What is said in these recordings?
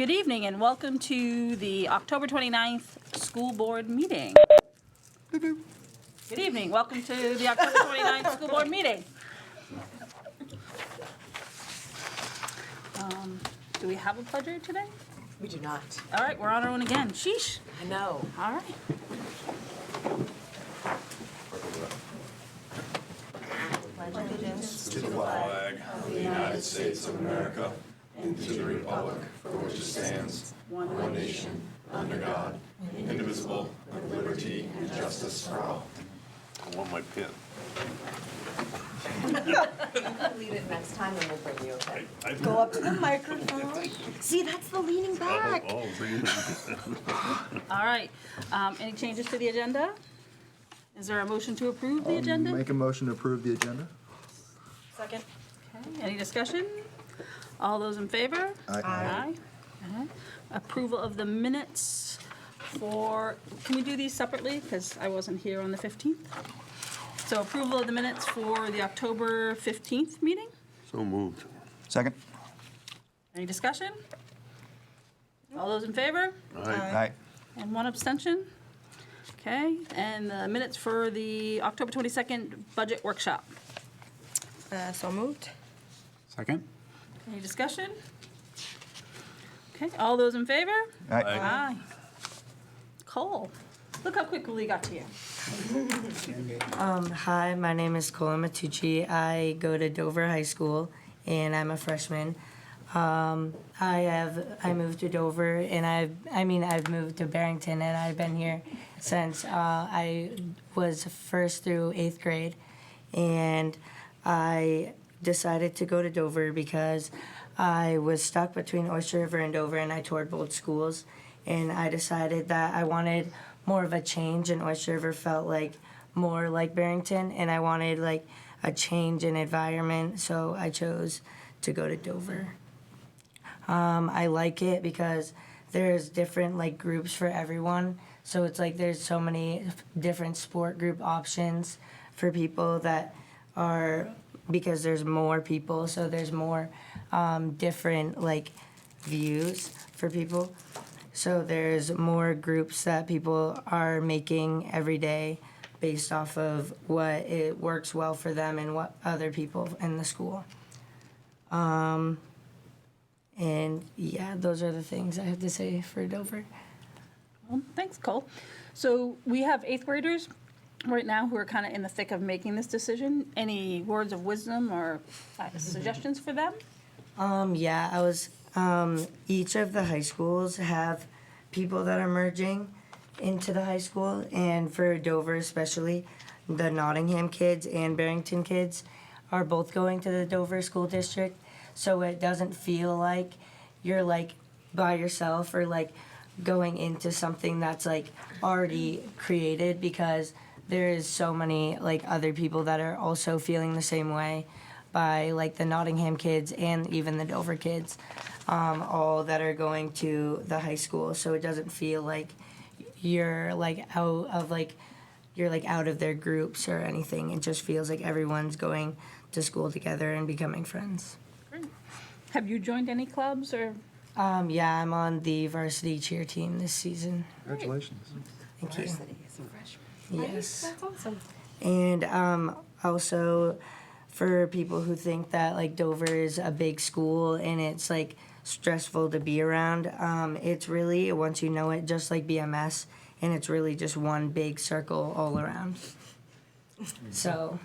Good evening and welcome to the October 29th school board meeting. Good evening, welcome to the October 29th school board meeting. Do we have a pledger today? We do not. All right, we're on our own again. Sheesh. I know. All right. To the flag of the United States of America and to the republic for which it stands, one nation, under God, indivisible, with liberty and justice for all. I want my pen. You can leave it next time and we'll bring you, okay? Go up to the microphone. See, that's the leaning back. Oh, All right. Any changes to the agenda? Is there a motion to approve the agenda? Make a motion to approve the agenda. Second. Okay, any discussion? All those in favor? Aye. Aye. Okay. Approval of the minutes for, can we do these separately? Because I wasn't here on the 15th. So approval of the minutes for the October 15th meeting? So moved. Second. Any discussion? All those in favor? Aye. And one abstention? Okay, and the minutes for the October 22nd budget workshop. So moved. Second? Any discussion? Okay, all those in favor? Aye. Aye. Cole, look how quickly we got to you. Hi, my name is Cola Matucci. I go to Dover High School, and I'm a freshman. I moved to Dover, and I've moved to Barrington, and I've been here since I was first through 8th grade, and I decided to go to Dover because I was stuck between Oyster River and Dover, and I toured both schools, and I decided that I wanted more of a change, and Oyster River felt like more like Barrington, and I wanted like a change in environment, so I chose to go to Dover. I like it because there's different like groups for everyone, so it's like there's so many different sport group options for people that are, because there's more people, so there's more different like views for people. So there's more groups that people are making every day based off of what it works well for them and what other people in the school. And yeah, those are the things I have to say for Dover. Well, thanks, Cole. So we have 8th graders right now who are kind of in the thick of making this decision. Any words of wisdom or suggestions for them? Yeah, I was, each of the high schools have people that are merging into the high school, and for Dover especially, the Nottingham kids and Barrington kids are both going to the Dover School District, so it doesn't feel like you're like by yourself or like going into something that's like already created, because there is so many like other people that are also feeling the same way by like the Nottingham kids and even the Dover kids, all that are going to the high school, so it doesn't feel like you're like out of like you're like out of their groups or anything. It just feels like everyone's going to school together and becoming friends. Great. Have you joined any clubs or? Yeah, I'm on the varsity cheer team this season. Congratulations. Thank you. Varsity is a freshman. Yes. That's awesome. And also for people who think that like Dover is a big school and it's like stressful to be around, it's really, once you know it, just like BMS, and it's really just one big circle all around. So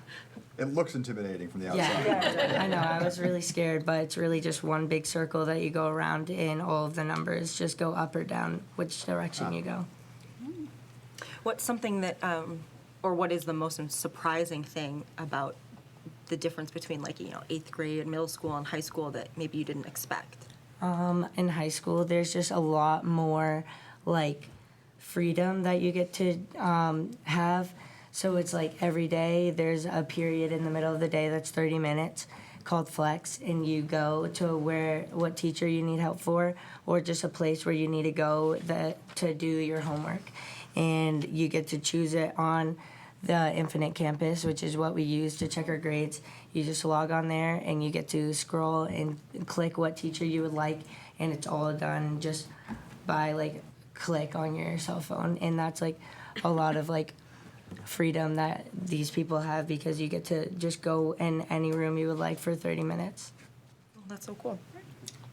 It looks intimidating from the outside. yeah, I know, I was really scared, but it's really just one big circle that you go around, and all of the numbers just go up or down which direction you go. What's something that, or what is the most surprising thing about the difference between like, 8th grade, middle school, and high school that maybe you didn't expect? In high school, there's just a lot more like freedom that you get to have. So it's like every day there's a period in the middle of the day that's 30 minutes called flex, and you go to what teacher you need help for, or just a place where you need to go to do your homework. And you get to choose it on the Infinite Campus, which is what we use to check our grades. You just log on there and you get to scroll and click what teacher you would like. and it's all done just by like click on your cell phone, and that's like a lot of like freedom that these people have because you get to just go in any room you would like for 30 minutes. That's so cool.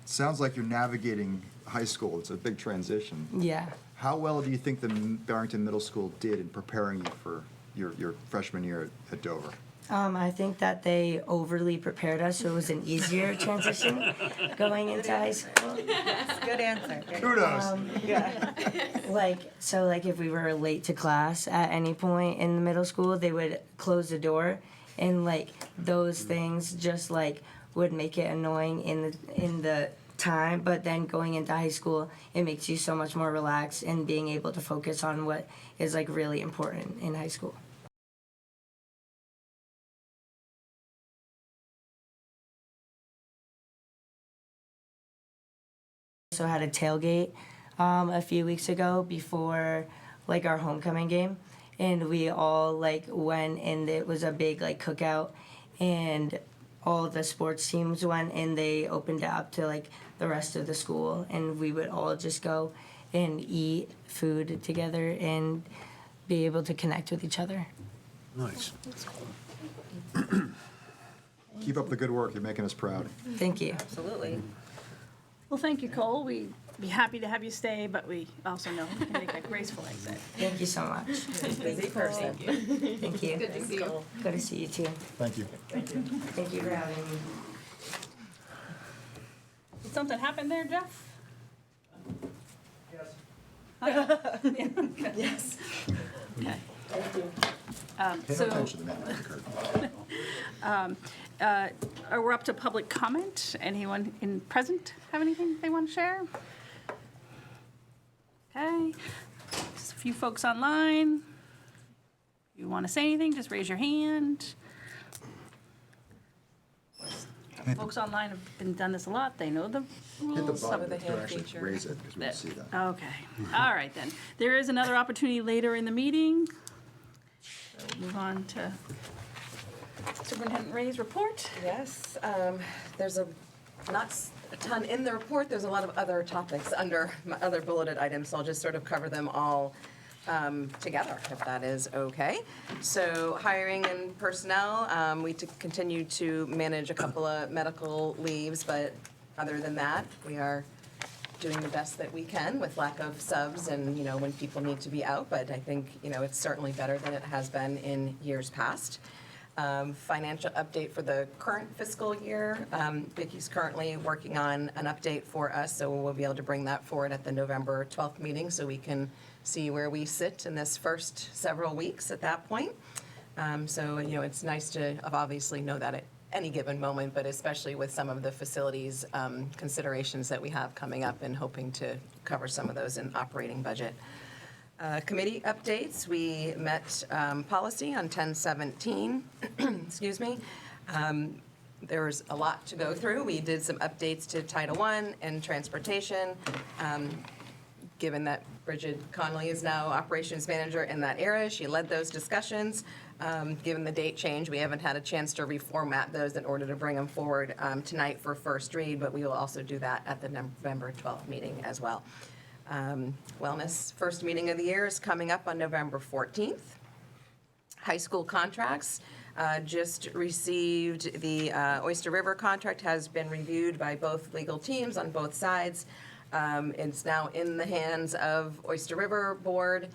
Sounds like you're navigating high school. It's a big transition. Yeah. How well do you think the Barrington Middle School did in preparing you for your freshman year at Dover? I think that they overly prepared us, so it was an easier transition going into high school. Good answer. Kudos. Like if we were late to class at any point in the middle school, they would close the door, and like those things just like would make it annoying in the time. But then going into high school, it makes you so much more relaxed and being able to focus on what is like really important in high school. Also had a tailgate a few weeks ago before like our homecoming game, and we all like went, and it was a big like cookout, and all the sports teams went, and they opened it up to like the rest of the school, and we would all just go and eat food together and be able to connect with each other. Nice. Keep up the good work. You're making us proud. Thank you. Absolutely. Well, thank you, Cole. We'd be happy to have you stay, but we also know you can make a graceful exit. Thank you so much. Busy person. Thank you. Good to see you. Good to see you too. Thank you. Thank you for having me. Did something happen there, Jeff? Yes. Okay. Pay So, no attention to the man behind the curtain. we're up to public comment. Anyone in present have anything they want to share? Okay. Just a few folks online. If you want to say anything, just raise your hand. Folks online have been done this a lot. They know the Hit the rules. button the to hand actually feature. raise it, because we can see that. Okay. All right, then. There is another opportunity later in the meeting. So we'll move on to Superintendent Ray's report. Yes, there's not a ton in the report. There's a lot of other topics under my other bulleted items, so I'll just sort of cover them all together, if that is okay. So hiring and personnel, we continue to manage a couple of medical leaves, but other than that, we are doing the best that we can with lack of subs and, when people need to be out, but I think, it's certainly better than it has been in years past. Financial update for the current fiscal year. Vicky's currently working on an update for us, so we'll be able to bring that forward at the November 12th meeting so we can see where we sit in this first several weeks at that point. So, it's nice to obviously know that at any given moment, but especially with some of the facilities considerations that we have coming up and hoping to cover some of those in operating budget. Committee updates, we met policy on 10/17, excuse me. There was a lot to go through. We did some updates to Title I and transportation. Given that Bridget Connolly is now operations manager in that area, she led those discussions. Given the date change, we haven't had a chance to reformat those in order to bring them forward tonight for first read, but we will also do that at the November 12th meeting as well. Wellness, first meeting of the year is coming up on November 14th. High school contracts, just received the Oyster River contract, has been reviewed by both legal teams on both sides. It's now in the hands of Oyster River Board,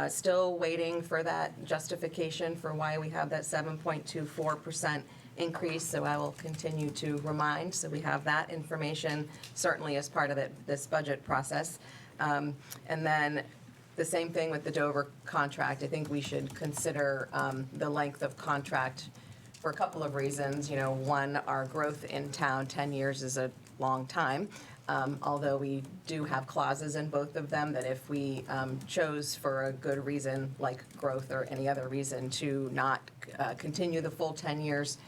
still waiting for that justification for why we have that 7.24% increase, so I will continue to remind, so we have that information certainly as part of this budget process. And then the same thing with the Dover contract. I think we should consider the length of contract for a couple of reasons. One, our growth in town, 10 years is a long time. Although we do have clauses in both of them that if we chose for a good reason, like growth or any other reason, to not continue the full 10 years,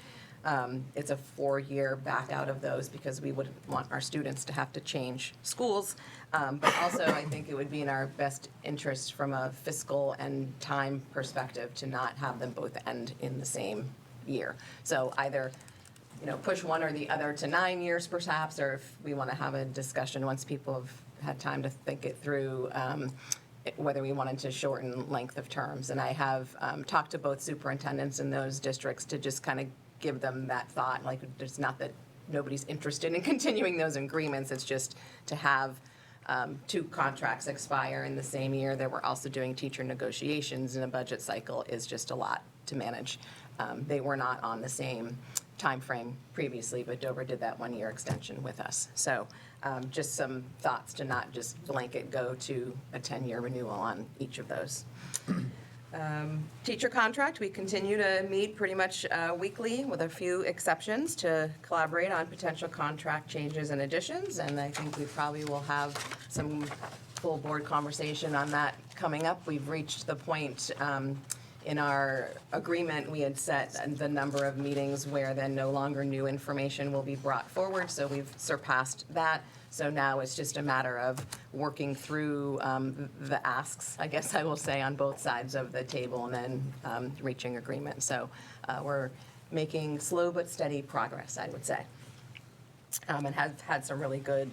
it's a 4-year back out of those because we wouldn't want our students to have to change schools. But also, I think it would be in our best interest from a fiscal and time perspective to not have them both end in the same year. So either push one or the other to 9 years perhaps, or if we want to have a discussion once people have had time to think it through, whether we wanted to shorten length of terms. And I have talked to both superintendents in those districts to just kind of give them that thought, like, it's not that nobody's interested in continuing those agreements, it's just to have two contracts expire in the same year that we're also doing teacher negotiations in a budget cycle is just a lot to manage. They were not on the same time frame previously, but Dover did that 1-year extension with us. So just some thoughts to not just blanket go to a 10-year renewal on each of those. Teacher contract, we continue to meet pretty much weekly with a few exceptions to collaborate on potential contract changes and additions. And I think we probably will have some full board conversation on that coming up. We've reached the point in our agreement, we had set the number of meetings where then no longer new information will be brought forward. So we've surpassed that. So now it's just a matter of working through the asks, I guess I will say, on both sides of the table, and then reaching agreement. So we're making slow but steady progress, I would say, and have had some really good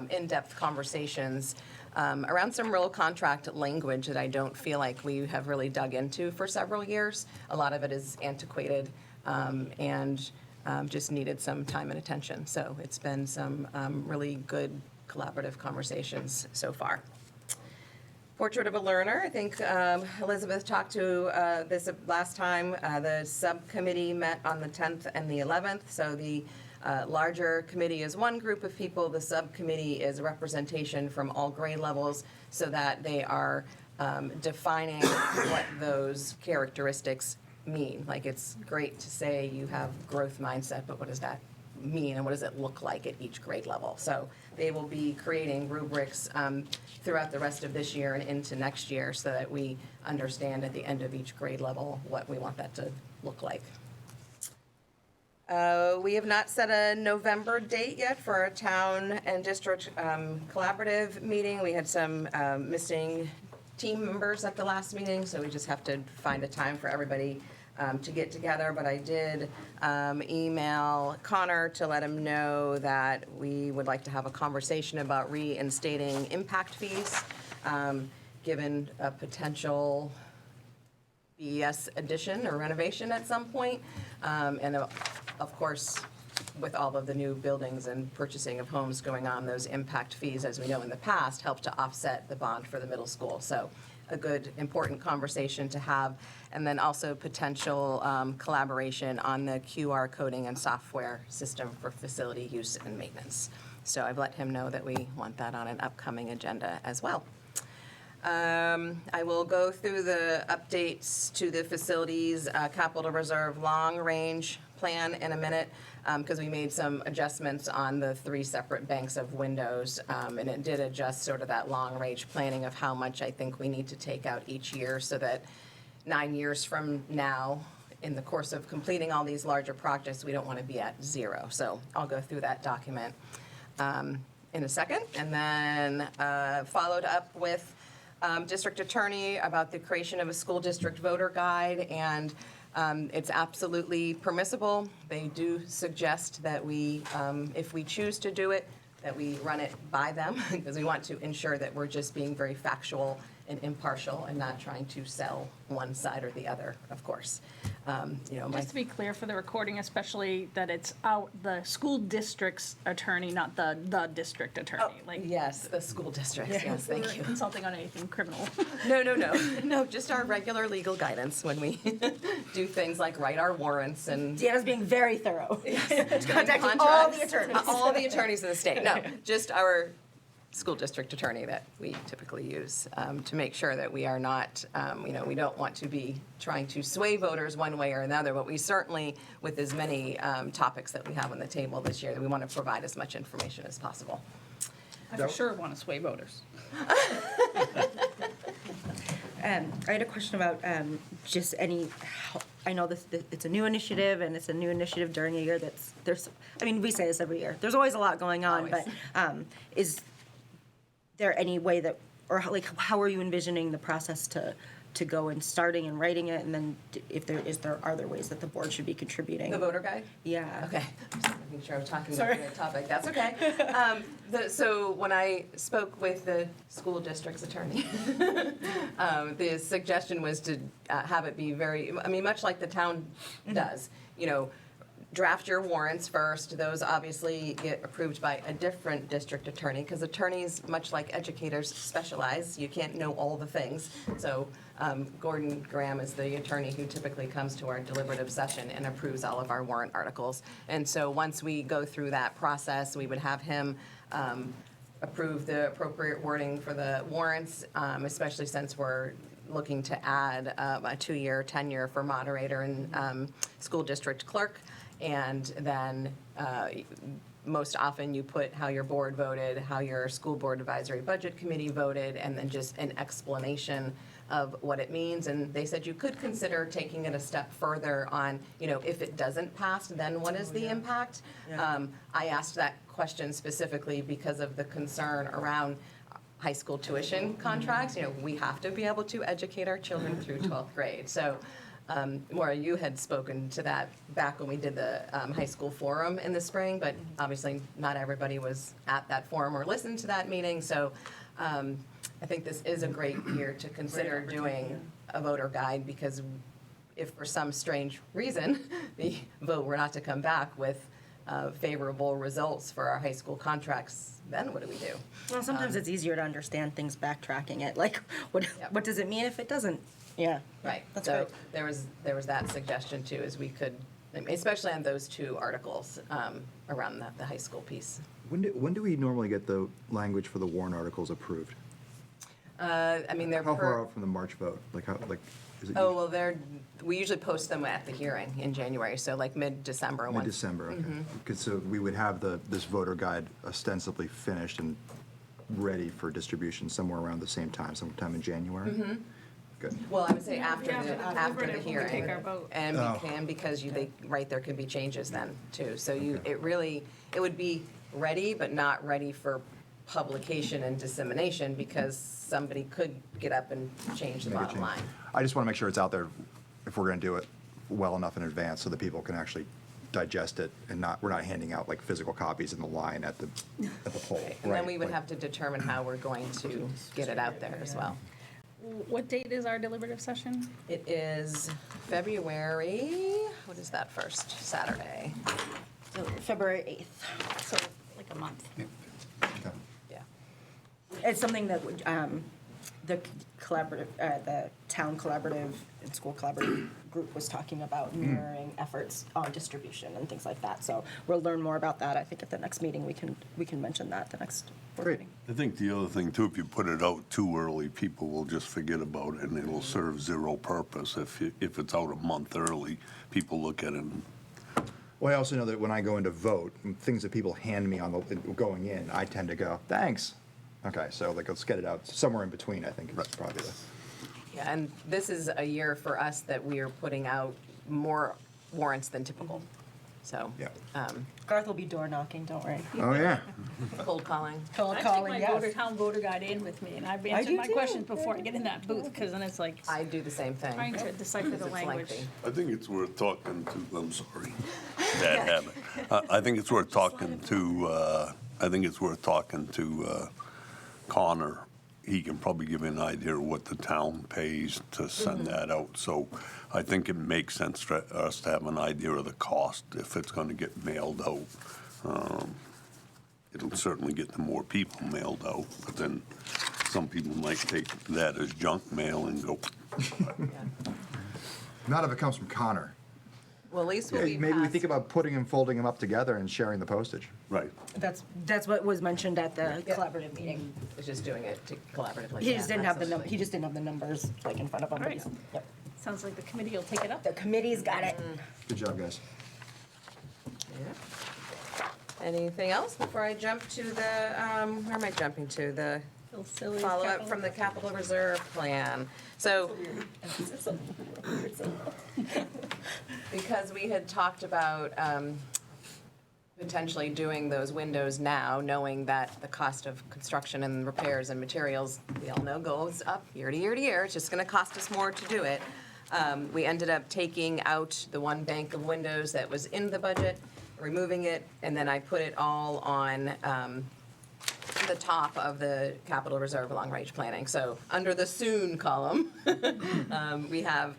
in-depth conversations around some real contract language that I don't feel like we have really dug into for several years. A lot of it is antiquated and just needed some time and attention. So it's been some really good collaborative conversations so far. Portrait of a Learner, I think Elizabeth talked to this last time. The subcommittee met on the 10th and the 11th. So the larger committee is one group of people. The subcommittee is representation from all grade levels so that they are defining what those characteristics mean. Like, it's great to say you have growth mindset, but what does that mean and what does it look like at each grade level? So they will be creating rubrics throughout the rest of this year and into next year so that we understand at the end of each grade level what we want that to look like. We have not set a November date yet for a town and district collaborative meeting. We had some missing team members at the last meeting, so we just have to find a time for everybody to get together. But I did email Connor to let him know that we would like to have a conversation about reinstating impact fees, given a potential BES addition or renovation at some point. And of course, with all of the new buildings and purchasing of homes going on, those impact fees, as we know in the past, help to offset the bond for the middle school. So a good, important conversation to have. And then also potential collaboration on the QR coding and software system for facility use and maintenance. So I've let him know that we want that on an upcoming agenda as well. I will go through the updates to the facilities capital reserve long-range plan in a minute, because we made some adjustments on the 3 separate banks of windows, and it did adjust sort of that long-range planning of how much I think we need to take out each year so that 9 years from now, in the course of completing all these larger projects, we don't want to be at 0. So I'll go through that document in a second, and then followed up with district attorney about the creation of a school district voter guide, and it's absolutely permissible. They do suggest that we, if we choose to do it, that we run it by them, because we want to ensure that we're just being very factual and impartial and not trying to sell one side or the other, of course. Just to be clear for the recording, especially that it's the school district's attorney, not the district attorney. Yes, the school districts, yes, thank you. Consulting on anything criminal. No, just our regular legal guidance when we do things like write our warrants and. Deanna's being very thorough. Contacting all the attorneys. All the attorneys in the state. No, just our school district attorney that we typically use to make sure that we are not, we don't want to be trying to sway voters one way or another, but we certainly, with as many topics that we have on the table this year, that we want to provide as much information as possible. I for sure want to sway voters. I had a question about just I know it's a new initiative, and it's a new initiative during a year we say this every year. There's always a lot going on, Always. but is there any way that, or how are you envisioning the process to to go and starting and writing it, and then if are there ways that the board should be contributing? The voter guide? Yeah. Okay, just making sure I was talking about Sorry. the right topic, that's okay. So when I spoke with the school district's attorney, the suggestion was to have it be very, I mean, much like the town does, draft your warrants first. Those obviously get approved by a different district attorney, because attorneys, much like educators, specialize. You can't know all the things. So Gordon Graham is the attorney who typically comes to our deliberative session and approves all of our warrant articles. And so once we go through that process, we would have him approve the appropriate wording for the warrants, especially since we're looking to add a 2-year tenure for moderator and school district clerk. And then most often you put how your board voted, how your school board advisory budget committee voted, and then just an explanation of what it means. And they said you could consider taking it a step further on, if it doesn't pass, then what is the impact? I asked that question specifically because of the concern around high school tuition contracts. We have to be able to educate our children through 12th grade. So Maura, you had spoken to that back when we did the high school forum in the spring, but obviously not everybody was at that forum or listened to that meeting. So I think this is a great year to consider doing a voter guide, because if for some strange reason the vote were not to come back with favorable results for our high school contracts, then what do we do? Well, sometimes it's easier to understand things backtracking it. Like, what does it mean if it doesn't? Yeah. Right. That's So great. there was that suggestion too, is we could, especially on those 2 articles around the high school piece. When do we normally get the language for the warrant articles approved? They're How far out from the March vote? Is it Oh, well, we usually post them at the hearing in January, so like mid-December. mid-December? Okay. Because so we would have this voter guide ostensibly finished and ready for distribution somewhere around the same time, sometime in January? Good. Well, I would say after Yeah, the when we hearing. take our vote. And because there could be changes then too. So it would be ready, but not ready for publication and dissemination, because somebody could get up and change the Make a bottom change. line. I just want to make sure it's out there if we're going to do it well enough in advance so that people can actually digest it and we're not handing out like physical copies in the line at the poll. And then right? we would Like- have to determine how we're going to get it out there as well. What date is our deliberative session? It is February, what is that first? Saturday. So February 8th. So like a month. Okay. Yeah. It's something that would, the town collaborative and school collaborative group was talking about mirroring efforts on distribution and things like that. So we'll learn more about that. I think at the next meeting, we can mention that at the next board Great. meeting. I think the other thing too, if you put it out too early, people will just forget about it and it'll serve zero purpose. If it's out a month early, people look at it and Well, I also know that when I go in to vote, things that people hand me going in, I tend to go, thanks. Okay, so let's get it out somewhere in between, I think is probably the. Yeah, and this is a year for us that we are putting out more warrants than typical. So, Yeah. Garth will be door knocking, don't worry. Oh, yeah. cold calling. Cold I calling, take my yes. town voter guide in with me, and I've I answered do my too. questions before I get in that booth, because then it's like I do the same thing. trying to decipher the It's language. lengthy. I think it's worth talking to, I'm sorry, bad habit. I think it's worth talking to Connor. He can probably give you an idea of what the town pays to send that out. So I think it makes sense for us to have an idea of the cost if it's going to get mailed out. It'll certainly get to more people mailed out, but then some people might take that as junk mail and go, Not if it comes from Connor. Well, at least Yeah, we'll be maybe we past- think about putting and folding them up together and sharing the postage. right. That's what was mentioned at the collaborative meeting. It's just doing it collaboratively. He just didn't have the Absolutely. he just didn't have the numbers like in front of him. but Right. he's- Yep. Sounds like the committee will take it up. The committee's got it. Good job, guys. Yeah. Anything else before I jump to the, where am I jumping to? The Phil Silly's follow-up capital- from the capital reserve plan. So, because we had talked about potentially doing those windows now, knowing that the cost of construction and repairs and materials, we all know, goes up year to year to year. It's just going to cost us more to do it. We ended up taking out the one bank of windows that was in the budget, removing it, and then I put it all on the top of the capital reserve long-range planning. So under the soon column, we have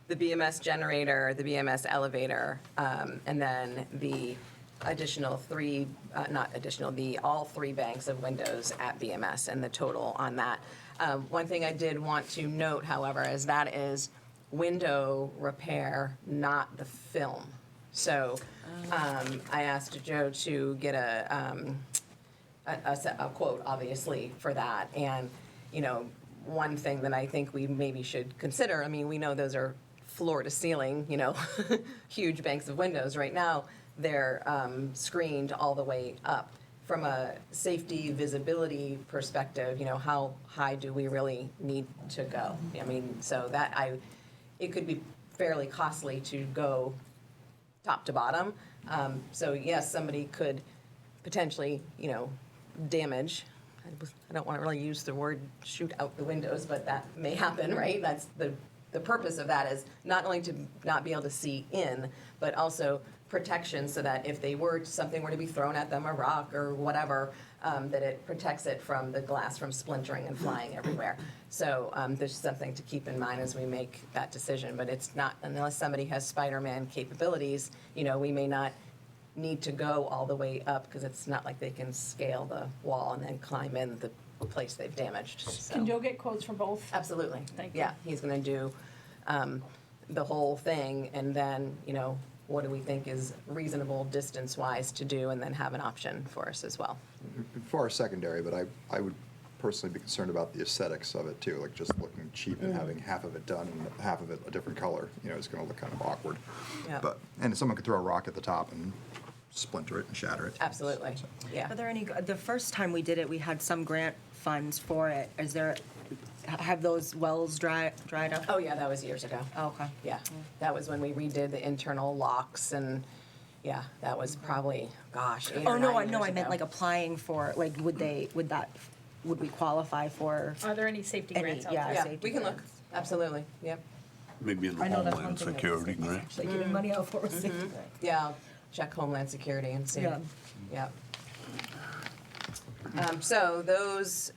the BMS generator, the BMS elevator, and then the additional all three banks of windows at BMS and the total on that. One thing I did want to note, however, is that is window repair, not the film. So I asked Joe to get a quote, obviously, for that. And, you know, one thing that I think we maybe should consider, I mean, we know those are floor to ceiling, you know, huge banks of windows. Right now, they're screened all the way up. From a safety visibility perspective, you know, how high do we really need to go? I mean, so it could be fairly costly to go top to bottom. So yes, somebody could potentially, you know, damage. I don't want to really use the word shoot out the windows, but that may happen, right? That's the purpose of that, is not only to not be able to see in, but also protection so that if something were to be thrown at them, a rock or whatever, that it protects it from the glass from splintering and flying everywhere. So there's something to keep in mind as we make that decision. But it's not, unless somebody has Spider-Man capabilities, you know, we may not need to go all the way up, because it's not like they can scale the wall and then climb in the place they've damaged. So. Can Joe get quotes for both? Absolutely. Thank you. Yeah, he's going to do the whole thing, and then, you know, what do we think is reasonable distance-wise to do, and then have an option for us as well. Far secondary, but I would personally be concerned about the aesthetics of it too, like just looking cheap and having half of it done and half of it a different color, you know, it's gonna look kind of awkward. Yeah. And someone could throw a rock at the top and splinter it and shatter it. Absolutely, yeah. Are there any, the first time we did it, we had some grant funds for it. Have those wells dried up? Oh, yeah, that was years ago. Oh, okay. Yeah, that was when we redid the internal locks, and, yeah, that was probably, gosh, 8 Oh, or no, 9 I years meant ago. like applying for, like, would we qualify for? Are there any safety Any- grants out yeah. there? Yeah, safety we can look, grants. absolutely, yep. Maybe in the I know that's one Homeland thing that Security grant. Actually giving money out for a safety grant. Yeah, I'll check Homeland Security and see. Yeah. Yep. So those,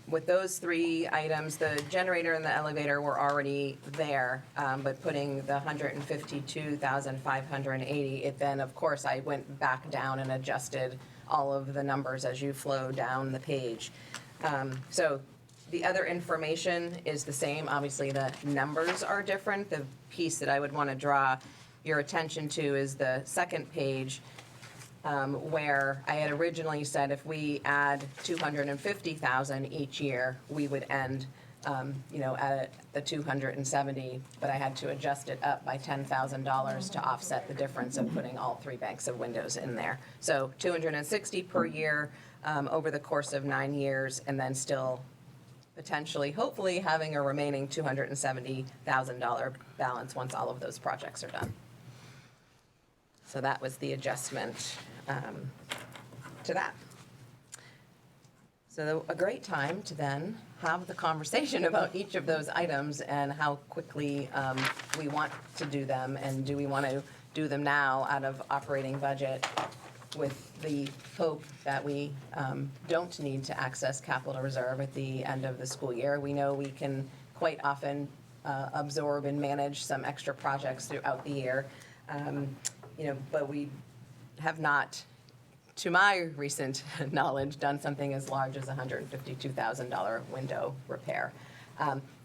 with those three items, the generator and the elevator were already there, but putting the 152,580, it then, of course, I went back down and adjusted all of the numbers as you flow down the page. So the other information is the same. Obviously, the numbers are different. The piece that I would want to draw your attention to is the second page, where I had originally said if we add 250,000 each year, we would end, you know, at the 270, but I had to adjust it up by $10,000 to offset the difference of putting all three banks of windows in there. So 260 per year over the course of 9 years, and then still potentially, hopefully, having a remaining $270,000 balance once all of those projects are done. So that was the adjustment to that. So a great time to then have the conversation about each of those items and how quickly we want to do them, and do we want to do them now out of operating budget with the hope that we don't need to access capital reserve at the end of the school year. We know we can quite often absorb and manage some extra projects throughout the year. You know, but we have not, to my recent knowledge, done something as large as a $152,000 window repair.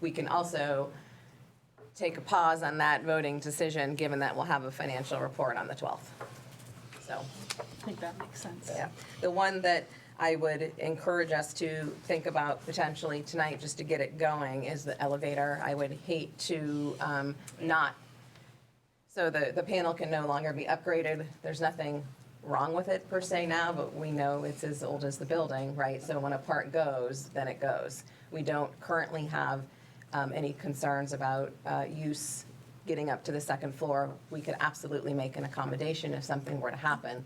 We can also take a pause on that voting decision, given that we'll have a financial report on the 12th. So, I think that makes sense. yeah. The one that I would encourage us to think about potentially tonight, just to get it going, is the elevator. I would hate to not. So the panel can no longer be upgraded. There's nothing wrong with it per se now, but we know it's as old as the building, right? So when a part goes, then it goes. We don't currently have any concerns about use getting up to the second floor, we could absolutely make an accommodation if something were to happen,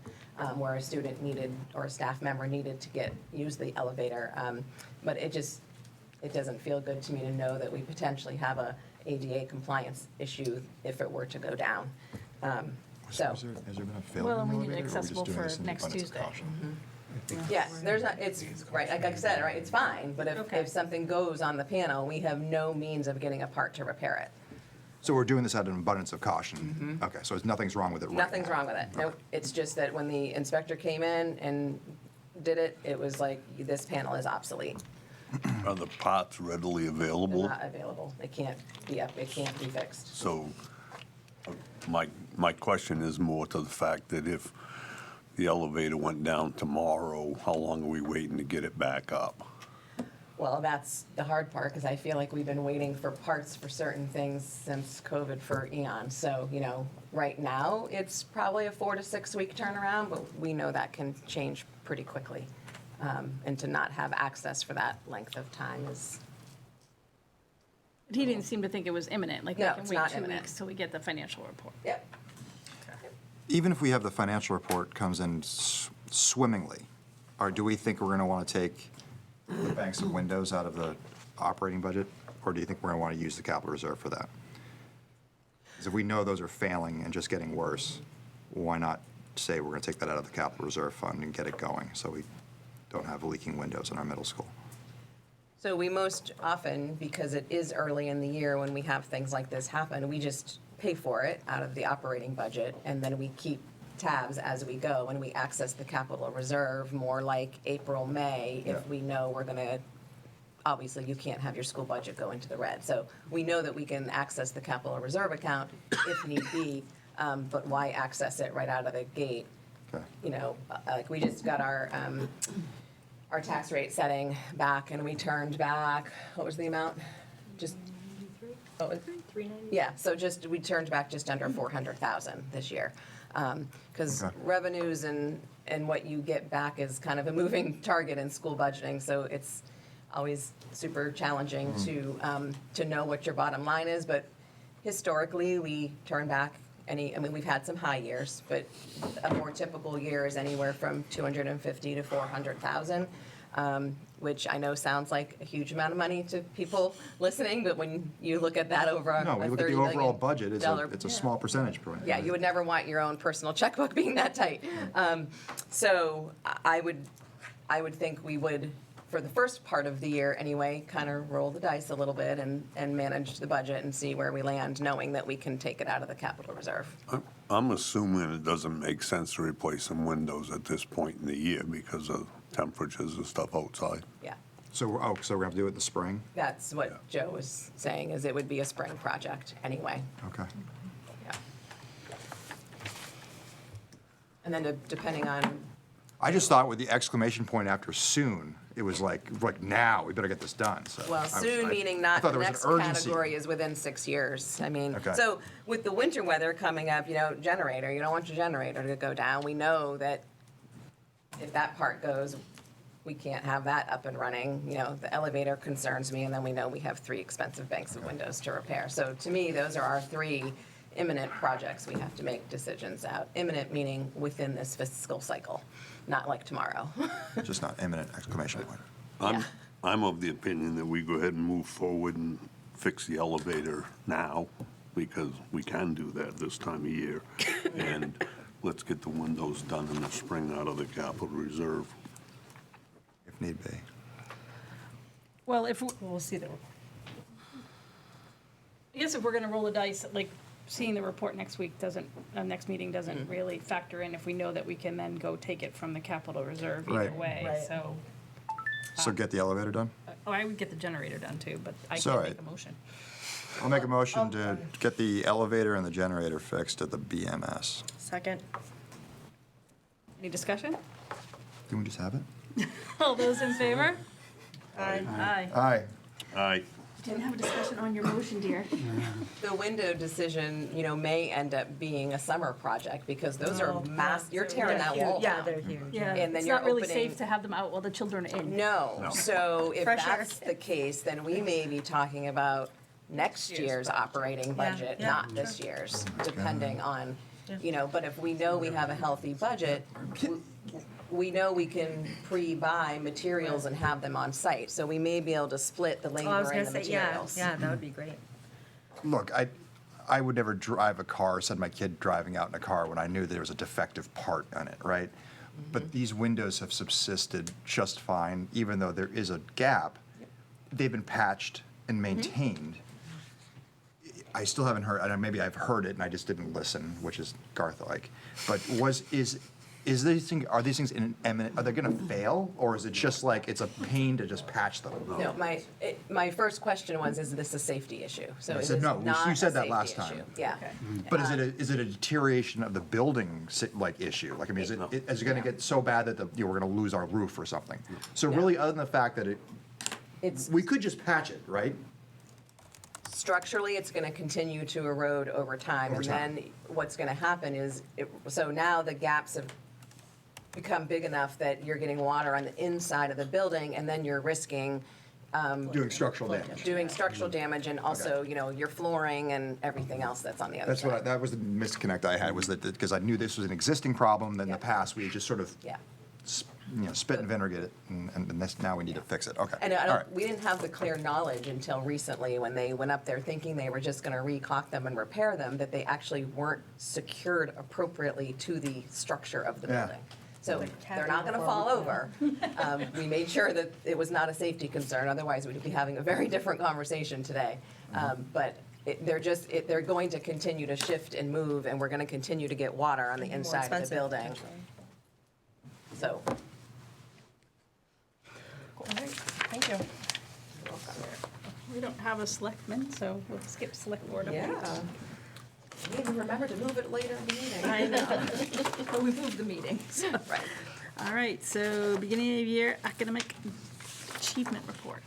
where a student needed, or a staff member needed to use the elevator. But it doesn't feel good to me to know that we potentially have a ADA compliance issue if it were to go down. So, Has there been a failure Well, in and the we need it elevator, or are we just accessible doing for this in next abundance of Tuesday. caution? yeah, there's not, it's, right, like I said, right, it's fine, but Okay. if something goes on the panel, we have no means of getting a part to repair it. So we're doing this out of an abundance of caution? Okay, so nothing's wrong with it right now? Nothing's wrong with it. Nope. It's just that when the inspector came in and did it, it was like, this panel is obsolete. Are the parts readily They're available? not available. It can't be fixed. So my question is more to the fact that if the elevator went down tomorrow, how long are we waiting to get it back up? Well, that's the hard part, because I feel like we've been waiting for parts for certain things since COVID for eons. So, right now, it's probably a 4 to 6 week turnaround, but we know that can change pretty quickly. And to not have access for that length of time is, He didn't seem to think it was imminent, like we No, can it's wait not 2 imminent. weeks till we get the financial report. yep. Even if we have the financial report comes in swimmingly, or do we think we're going to want to take the banks of windows out of the operating budget? Or do you think we're going to want to use the capital reserve for that? Because if we know those are failing and just getting worse, why not say we're going to take that out of the capital reserve fund and get it going so we don't have leaking windows in our middle school? So we most often, because it is early in the year when we have things like this happen, we just pay for it out of the operating budget, and then we keep tabs as we go, and we access the capital reserve more like April, May, if Yeah. we know we're gonna, obviously, you can't have your school budget go into the red. So we know that we can access the capital reserve account if need be, but why access it right out of the gate? Okay. Like, we just got our tax rate setting back, and we turned back, what was the amount? Just, what was, 390. yeah, so we turned back just under 400,000 this year. Because Okay. revenues and what you get back is kind of a moving target in school budgeting, so it's always super challenging to know what your bottom line is, but historically, we turn back we've had some high years, but a more typical year is anywhere from 250 to 400,000, which I know sounds like a huge amount of money to people listening, but when you look at that over a No, we look at $30 the million overall budget, it's dollar- a small percentage point. Yeah, you would never want your own personal checkbook being that tight. So I would think we would, for the first part of the year anyway, kind of roll the dice a little bit and manage the budget and see where we land, knowing that we can take it out of the capital reserve. I'm assuming it doesn't make sense to replace some windows at this point in the year because of temperatures and stuff outside. Yeah, So we're going to have to do it in the spring? that's what Joe was saying, is it would be a spring project anyway. Okay. Yeah. And then depending on, I just thought with the exclamation point after soon, it was like now, we better get this done, so. well, soon meaning I not, thought the there was next an urgency. category is within 6 years. I mean, Okay. so with the winter weather coming up, generator, you don't want your generator to go down. We know that if that part goes, we can't have that up and running. The elevator concerns me, and then we know we have 3 expensive banks of windows to repair. So to me, those are our 3 imminent projects we have to make decisions out. Imminent meaning within this fiscal cycle, not like tomorrow. Just not imminent, exclamation point. I'm of the opinion that we go ahead and move forward and fix the elevator now, because we can do that this time of year. And let's get the windows done in the spring out of the capital reserve. If need be. Well, if, We'll see the report. I guess if we're gonna roll the dice, like, seeing the report next meeting doesn't really factor in if we know that we can then go take it from the capital reserve either Right. way, Right. so. So get the elevator done? Oh, I would get the generator done too, but I It's can't all make right. a motion. I'll make a motion to get the elevator and the generator fixed at the BMS. Second. Any discussion? Didn't we just have it? All those in favor? Aye. Aye. Aye. Aye. Didn't have a discussion on your motion, dear. The window decision, may end up being a summer project, because those are you're tearing that wall Yeah, down. they're huge. Yeah, And then it's you're not really opening- safe to have them out while the children are in. No, so if Fresh air. that's the case, then we may be talking about next year's operating budget, yeah, not this year's, depending on, but if we know we have a healthy budget, we know we can pre-buy materials and have them on site, so we may be able to split the Oh, I was labor gonna and the say, yeah, materials. yeah, that would be great. Look, I would never drive a car, send my kid driving out in a car when I knew there was a defective part on it, right? But these windows have subsisted just fine, even though there is a gap. They've been patched and maintained. I still haven't heard, I don't know, maybe I've heard it and I just didn't listen, which is Garth-like. But is these things, are these things imminent, are they gonna fail? Or is it just like, it's a pain to just patch them? No, my first question was, is this a safety issue? So I it said is no. not You a said that safety last issue. time. Yeah. But is it a deterioration of the building, like, issue? Like, I mean, is it gonna get so bad that we're gonna lose our roof or something? So really, other than the fact that It's we could just patch it, right? structurally, it's going to continue to erode over time. Over time. And then what's going to happen is, so now the gaps have become big enough that you're getting water on the inside of the building, and then you're risking Doing structural damage. doing structural damage and also, your flooring and everything else that's on the other That's side. that was the misconnect I had, was that, because I knew this was an existing problem, then in the Yeah. past, we just sort of, Yeah. spit and vinegar it, and this, now we need to fix it, okay. And All right. we didn't have the clear knowledge until recently, when they went up there thinking they were just gonna re-caulk them and repair them, that they actually weren't secured appropriately to the structure of the Yeah. building. So they're not gonna fall over. We made sure that it was not a safety concern, otherwise we'd be having a very different conversation today. But they're going to continue to shift and move, and we're gonna continue to get water on the inside of the expensive, building. potentially. So, All right, thank you. We don't have a selectman, so we'll skip select board yeah. updates. We even remember to move it later in the meeting. I know, but we moved the meeting, so. Right. All right, so beginning of year academic achievement report.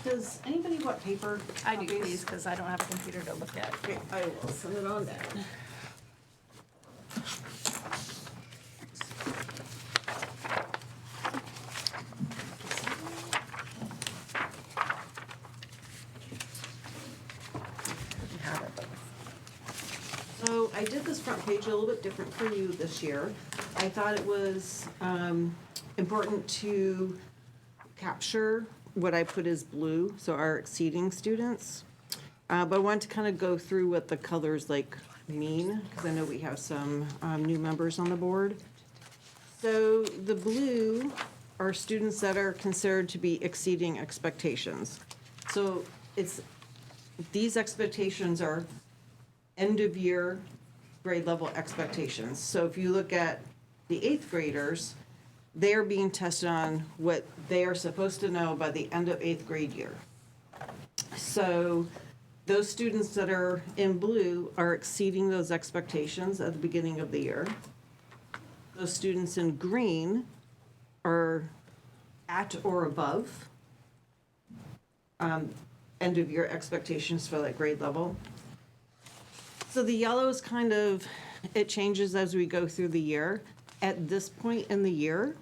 Does anybody want paper? I do, copies? please, because I don't have a computer to look at. Okay, I will send it on down. So I did this front page a little bit different for you this year. I thought it was important to capture what I put as blue, so our exceeding students. But I wanted to kind of go through what the colors like mean, because I know we have some new members on the board. So the blue are students that are considered to be exceeding expectations. So these expectations are end of year grade level expectations. So if you look at the 8th graders, they are being tested on what they are supposed to know by the end of 8th grade year. So those students that are in blue are exceeding those expectations at the beginning of the year. Those students in green are at or above end of year expectations for that grade level. So the yellow is kind of, it changes as we go through the year. At this point in the year,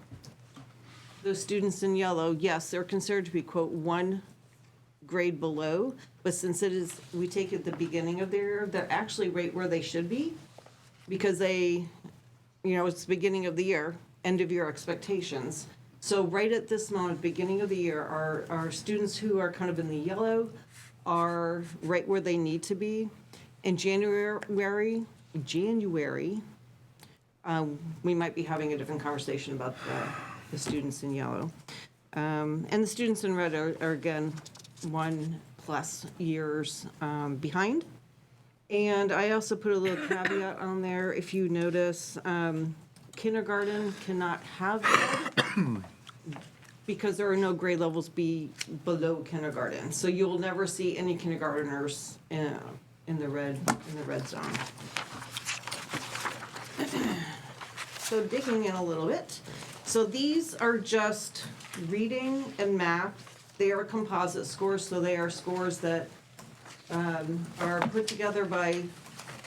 those students in yellow, yes, they're considered to be, quote, one grade below, but since we take it at the beginning of the year, they're actually right where they should be, because it's the beginning of the year, end of year expectations. So right at this moment, beginning of the year, our students who are kind of in the yellow are right where they need to be. In January, we might be having a different conversation about the students in yellow. And the students in red are again, 1+ years behind. And I also put a little caveat on there. If you notice, kindergarten cannot have that because there are no grade levels below kindergarten. So you'll never see any kindergartners in the red zone. So digging in a little bit. So these are just reading and math. They are composite scores, so they are scores that are put together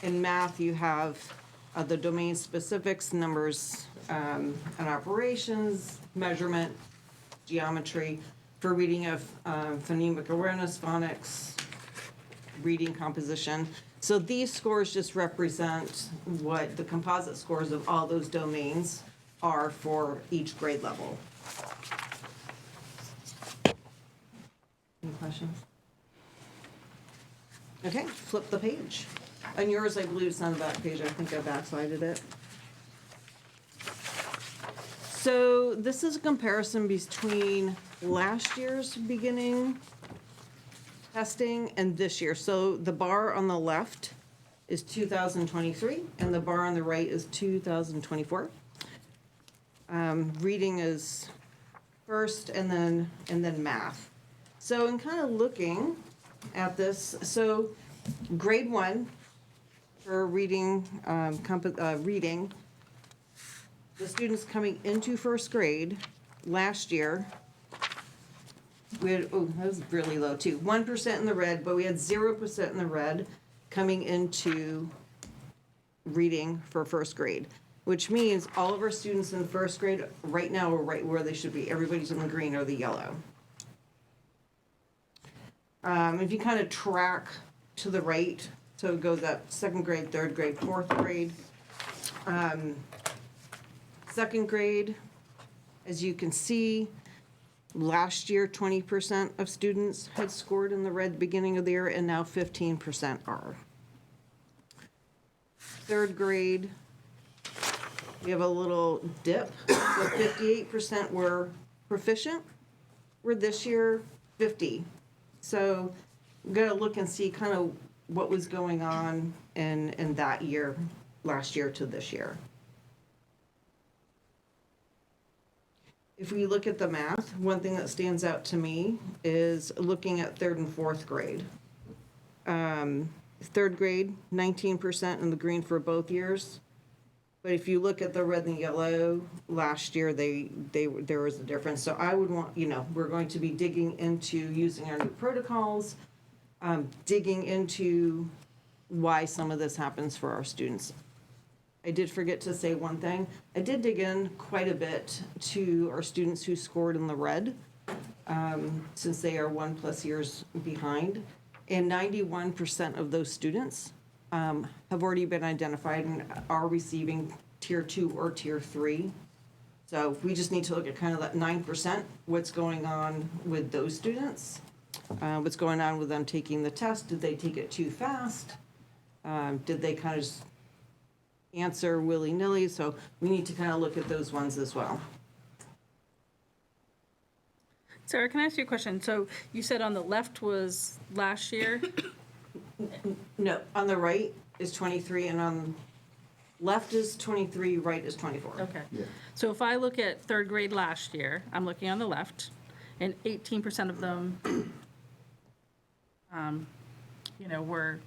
in math, you have the domain specifics, numbers and operations, measurement, geometry. For reading of phonemic awareness, phonics, reading composition. So these scores just represent what the composite scores of all those domains are for each grade level. Any questions? Okay, flip the page. On yours, I believe it's on the back page. I think I backsided it. So this is a comparison between last year's beginning testing and this year. So the bar on the left is 2023, and the bar on the right is 2024. Reading is first, and then math. So in kind of looking at this, so grade 1 for reading, reading, the students coming into first grade last year, we had, oh, that was really low too, 1% in the red, but we had 0% in the red coming into reading for first grade, which means all of our students in first grade right now are right where they should be. Everybody's in the green or the yellow. If you kind of track to the right, so it goes up second grade, third grade, fourth grade. Second grade, as you can see, last year 20% of students had scored in the red beginning of the year, and now 15% are. Third grade, we have a little dip, so 58% were proficient, where this year 50. So we've got to look and see kind of what was going on in that year, last year to this year. If we look at the math, one thing that stands out to me is looking at third and fourth grade. Third grade, 19% in the green for both years. But if you look at the red and yellow, last year there was a difference. So I would want, we're going to be digging into using our new protocols, digging into why some of this happens for our students. I did forget to say one thing. I did dig in quite a bit to our students who scored in the red, since they are 1+ years behind. And 91% of those students have already been identified and are receiving tier 2 or tier 3. So we just need to look at kind of that 9%, what's going on with those students, what's going on with them taking the test. Did they take it too fast? Did they kind of just answer willy-nilly? So we need to kind of look at those ones as well. Sarah, can I ask you a question? So you said on the left was last year? No, on the right is 23, and on left is 23, right is 24. Okay. So if I look at third grade last year, I'm looking on the left, and 18% of them, were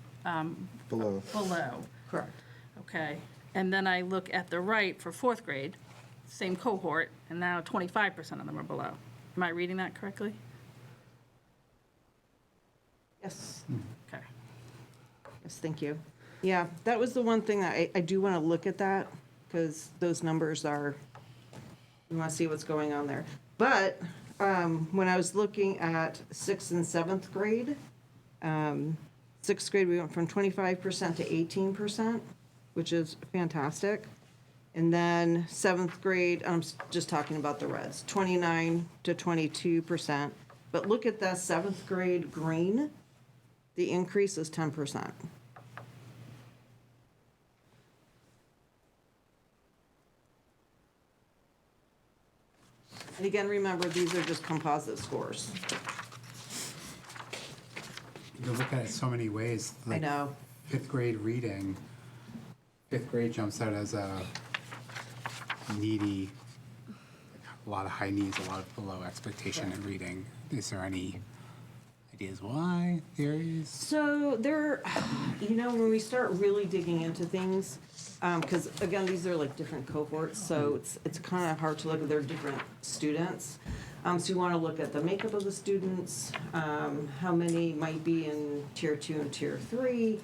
Below. below. Correct. Okay. And then I look at the right for fourth grade, same cohort, and now 25% of them are below. Am I reading that correctly? Yes. Okay. Yes, thank you. Yeah, that was the one thing that I do want to look at that, because those numbers are, we want to see what's going on there. But when I was looking at 6th and 7th grade, 6th grade we went from 25% to 18%, which is fantastic. And then 7th grade, I'm just talking about the reds, 29 to 22%. But look at that 7th grade green, the increase is 10%. And again, remember, these are just composite scores. You can look at it so many ways. I know. 5th grade reading, 5th grade jumps out as a needy, a lot of high needs, a lot of below expectation in reading. Is there any ideas why, theories? So there, when we start really digging into things, because again, these are like different cohorts, so it's kind of hard to look at their different students. So you want to look at the makeup of the students, how many might be in tier 2 and tier 3.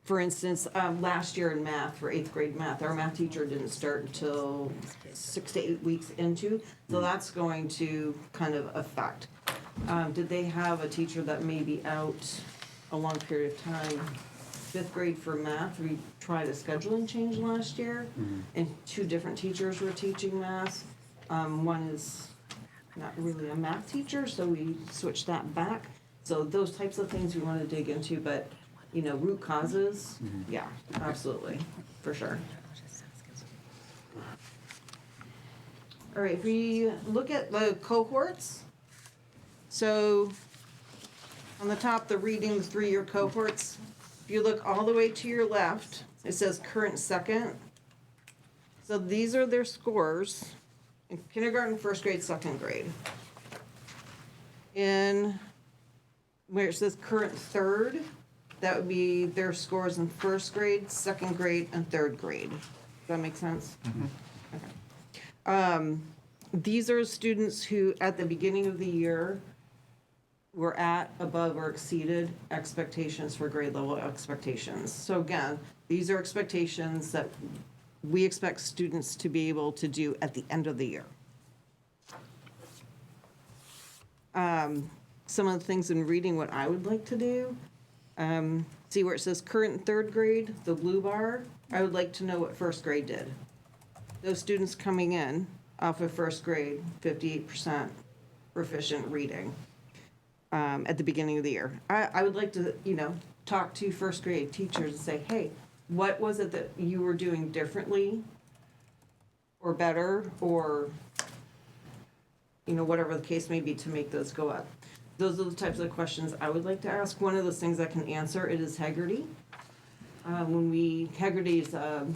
For instance, last year in math, for 8th grade math, our math teacher didn't start until 6 to 8 weeks into, so that's going to kind of affect. Did they have a teacher that may be out a long period of time? Fifth grade for math, we tried a scheduling change last year, and 2 different teachers were teaching math. One is not really a math teacher, so we switched that back. So those types of things we want to dig into, but, you know, root causes, yeah, absolutely, for sure. All right, if we look at the cohorts, so on the top, the reading, the 3-year cohorts, if you look all the way to your left, it says current second. So these are their scores in kindergarten, first grade, second grade. In where it says current third, that would be their scores in first grade, second grade, and third grade. Does that make sense? Okay. These are students who, at the beginning of the year, were at, above, or exceeded expectations for grade level expectations. So again, these are expectations that we expect students to be able to do at the end of the year. Some of the things in reading, what I would like to do, see where it says current third grade, the blue bar, I would like to know what first grade did. Those students coming in off of first grade, 58% proficient reading at the beginning of the year. I would like to, you know, talk to first grade teachers and say, hey, what was it that you were doing differently or better, or, you know, whatever the case may be, to make those go up. Those are the types of questions I would like to ask. One of those things I can answer, it is Haggerty. Haggerty is a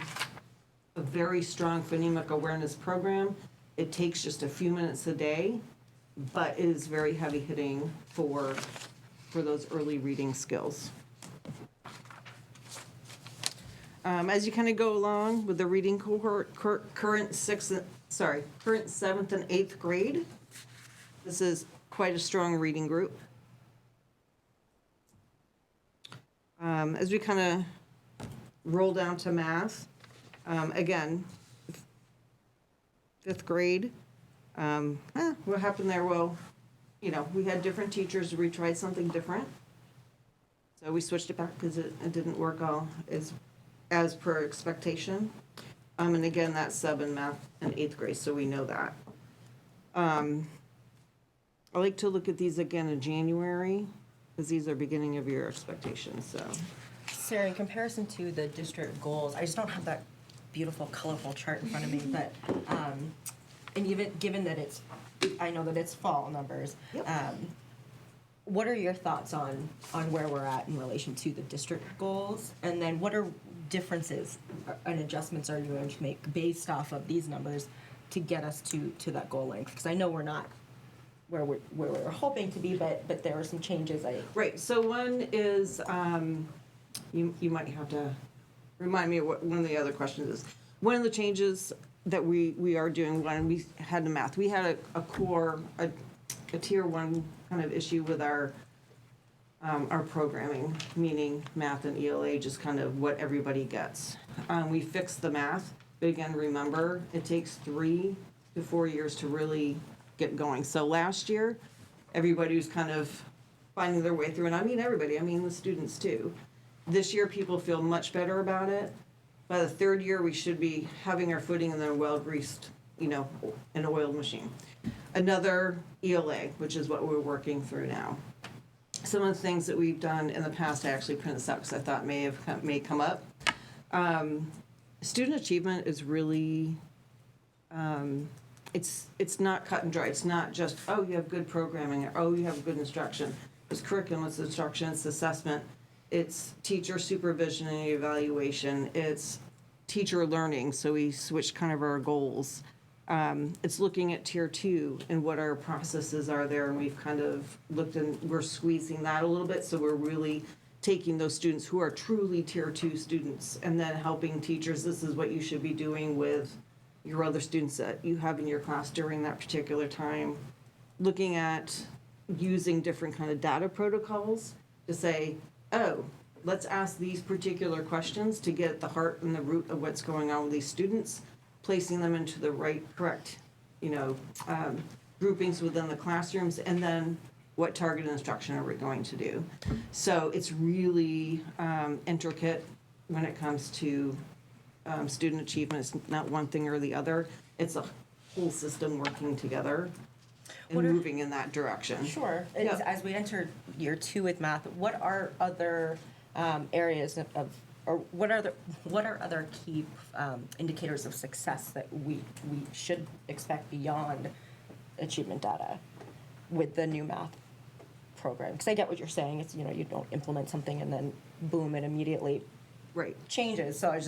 very strong phonemic awareness program. It takes just a few minutes a day, but it is very heavy hitting for those early reading skills. As you kind of go along with the reading cohort, current 7th and 8th grade, this is quite a strong reading group. As we kind of roll down to math, again, 5th grade, what happened there? Well, you know, we had different teachers, we tried something different. So we switched it back because it didn't work all as per expectation. And again, that's 7th math and 8th grade, so we know that. I like to look at these again in January, because these are beginning of year expectations, so. Sarah, in comparison to the district goals, I just don't have that beautiful, colorful chart in front of me, but, and even given that I know that it's fall numbers. Yep. What are your thoughts on where we're at in relation to the district goals? And then what are differences and adjustments are you going to make based off of these numbers to get us to that goal length? Because I know we're not where we're hoping to be, but there are some changes. Right, so one is, you might have to remind me of what one of the other questions is. One of the changes that we are doing when we had the math, we had a core, a tier 1 kind of issue with our programming, meaning math and ELA, just kind of what everybody gets. We fixed the math, but again, remember, it takes 3 to 4 years to really get going. So last year, everybody was kind of finding their way through, and I mean everybody, I mean the students too. This year, people feel much better about it. By the 3rd year, we should be having our footing in a well-greased, you know, an oiled machine. Another ELA, which is what we're working through now. Some of the things that we've done in the past, I actually printed this out because I thought may come up. Student achievement is really, it's not cut and dry. It's not just, oh, you have good programming, or oh, you have good instruction. It's curriculum, it's instruction, it's assessment, it's teacher supervision and evaluation, it's teacher learning, so we switched kind of our goals. It's looking at tier 2 and what our processes are there, and we've kind of looked and we're squeezing that a little bit, so we're really taking those students who are truly tier 2 students and then helping teachers, this is what you should be doing with your other students that you have in your class during that particular time. Looking at using different kind of data protocols to say, oh, let's ask these particular questions to get at the heart and the root of what's going on with these students, placing them into the correct, you know, groupings within the classrooms, and then what targeted instruction are we going to do? So it's really intricate when it comes to student achievement. It's not one thing or the other. It's a whole system working together and What are- moving in that direction. Sure. Yeah. As we enter year 2 with math, what are other areas of, or what are other key indicators of success that we should expect beyond achievement data with the new math program? Because I get what you're saying. It's, you don't implement something and then boom, it immediately Right. changes. So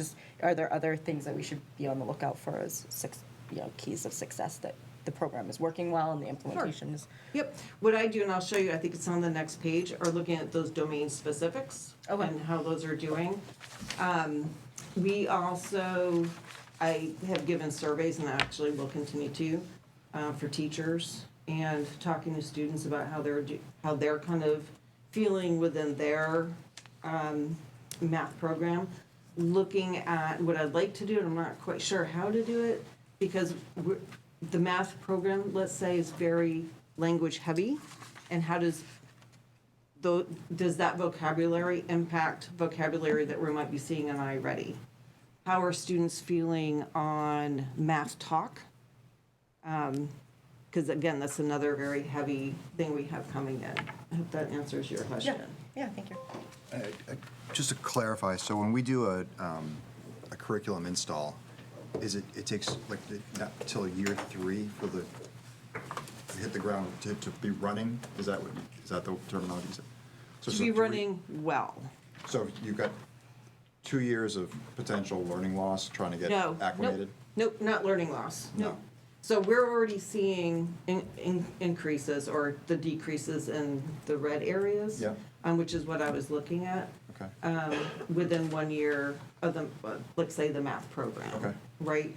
are there other things that we should be on the lookout for as keys of success that the program is working well and the implementation is? Yep. What I do, and I'll show you, I think it's on the next page, are looking at those domain specifics Okay. and how those are doing. We also, I have given surveys, and I actually will continue to, for teachers, and talking to students about how they're kind of feeling within their math program. Looking at what I'd like to do, and I'm not quite sure how to do it, because the math program, let's say, is very language heavy, and how does that vocabulary impact vocabulary that we might be seeing in iReady? How are students feeling on math talk? Because again, that's another very heavy thing we have coming in. I hope that answers your question. Yeah, thank you. Just to clarify, so when we do a curriculum install, it takes like not till year 3 for to hit the ground to be running? Is that the terminology? So To be running well. So you've got 2 years of potential learning loss trying to get No. acclimated? Nope, not learning loss. No. So we're already seeing increases or the decreases in the red areas. Yeah. Which is what I was looking at. Okay. Within 1 year of the, let's say, the math program. Okay. Right?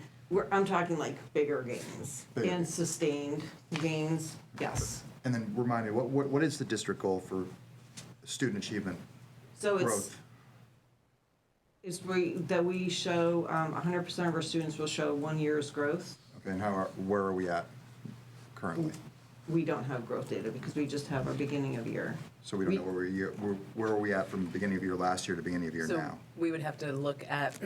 I'm talking like bigger gains. Bigger And gains. sustained gains, yes. And then remind me, what is the district goal for student achievement So growth? it's that we show, 100% of our students will show 1 year's growth. Okay, and where are we at currently? We don't have growth data because we just have our beginning of year. So we don't know where are we at from beginning of year last year to beginning of year So now? we would have to look at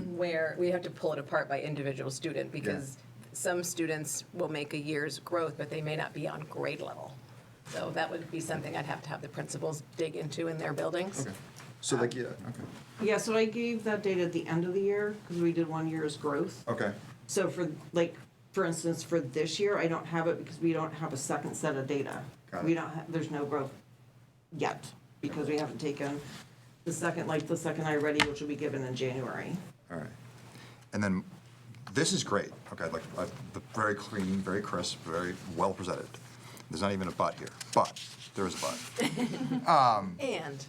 where, we have to pull it apart by individual student, because some students will make a year's growth, but they may not be on grade level. So that would be something I'd have to have the principals dig into in their buildings. Okay. So okay. Yeah, so I gave that data at the end of the year because we did 1 year's growth. Okay. So for instance, for this year, I don't have it because we don't have a second set of data. Got We it. don't have, there's no growth yet because we haven't taken the second iReady, which will be given in January. All right. And then, this is great, okay, very clean, very crisp, very well presented. There's not even a but here, but there is a but. And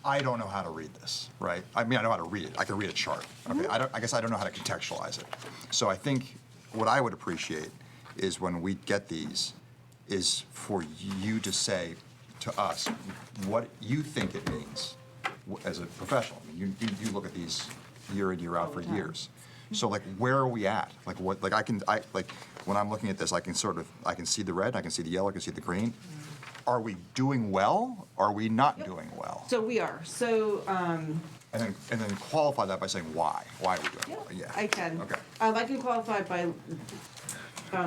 I don't know how to read this, right? I mean, I know how to read it. I can read a chart, okay? I guess I don't know how to contextualize it. So I think what I would appreciate is when we get these, is for you to say to us what you think it means as a professional. I mean, you look at these year in, year out for years. So where are we at? When I'm looking at this, I can see the red, I can see the yellow, I can see the green. Are we doing well? Are we not doing well? So we are, so, And then qualify that by saying why. Why are we doing well? Yeah. I can. Okay. I can qualify by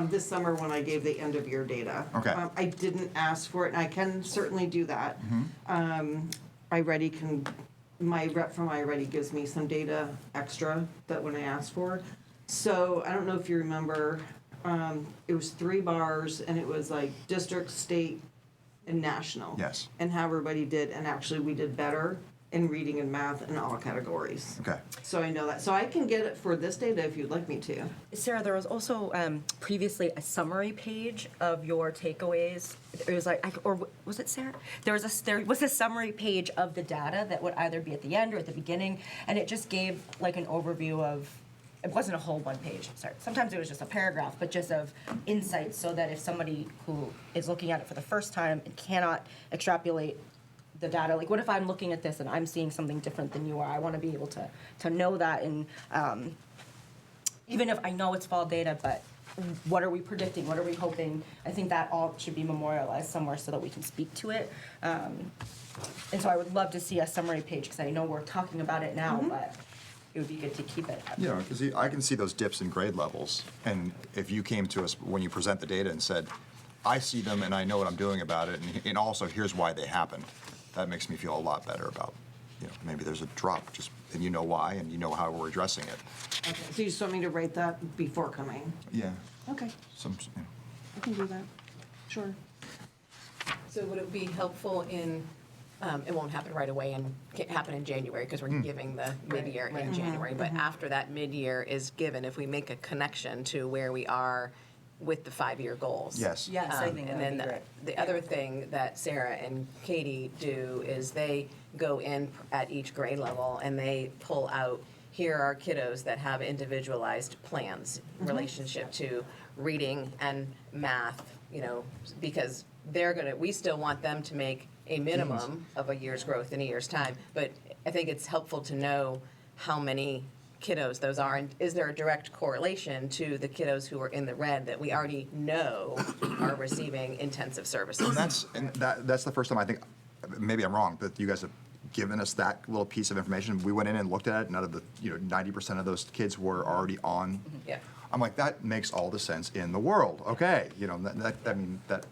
this summer when I gave the end of year data. Okay. I didn't ask for it, and I can certainly do that. My rep from iReady gives me some data extra that when I ask for. So I don't know if you remember, it was 3 bars, and it was like district, state, and national. Yes. And how everybody did, and actually we did better in reading and math in all categories. Okay. So I know that. So I can get it for this data if you'd like me to. Sarah, there was also previously a summary page of your takeaways. It was or was it Sarah? There was a summary page of the data that would either be at the end or at the beginning, and it just gave an overview of. It wasn't a whole 1 page. Sorry. Sometimes it was just a paragraph, but just of insights, so that if somebody who is looking at it for the first time and cannot extrapolate the data, what if I'm looking at this and I'm seeing something different than you are? I want to be able to know that, and even if I know it's fall data, but what are we predicting? What are we hoping? I think that all should be memorialized somewhere so that we can speak to it. And so I would love to see a summary page, because I know we're talking about it now, but it would be good to keep it. Yeah, because I can see those dips in grade levels, and if you came to us when you present the data and said, I see them and I know what I'm doing about it, and also here's why they happened, that makes me feel a lot better about, maybe there's a drop, and you know why, and you know how we're addressing it. Okay, so you just want me to write that before coming? Yeah. Okay, Some, I can do that. Sure. So would it be helpful in, it won't happen right away and can't happen in January because we're giving the mid-year in January, but after that mid-year is given, if we make a connection to where we are with the 5-year goals. Yes. Yes, I think And that would then be great. the other thing that Sarah and Katie do is they go in at each grade level and they pull out, here are kiddos that have individualized plans, relationship to reading and math, because we still want them to make a minimum of a year's growth in a year's time. But I think it's helpful to know how many kiddos those are, and is there a direct correlation to the kiddos who are in the red that we already know are receiving intensive services? That's the first time I think, maybe I'm wrong, that you guys have given us that little piece of information. We went in and looked at it, and out of the 90% of those kids were already on. Yeah. I'm like, that makes all the sense in the world. Okay, But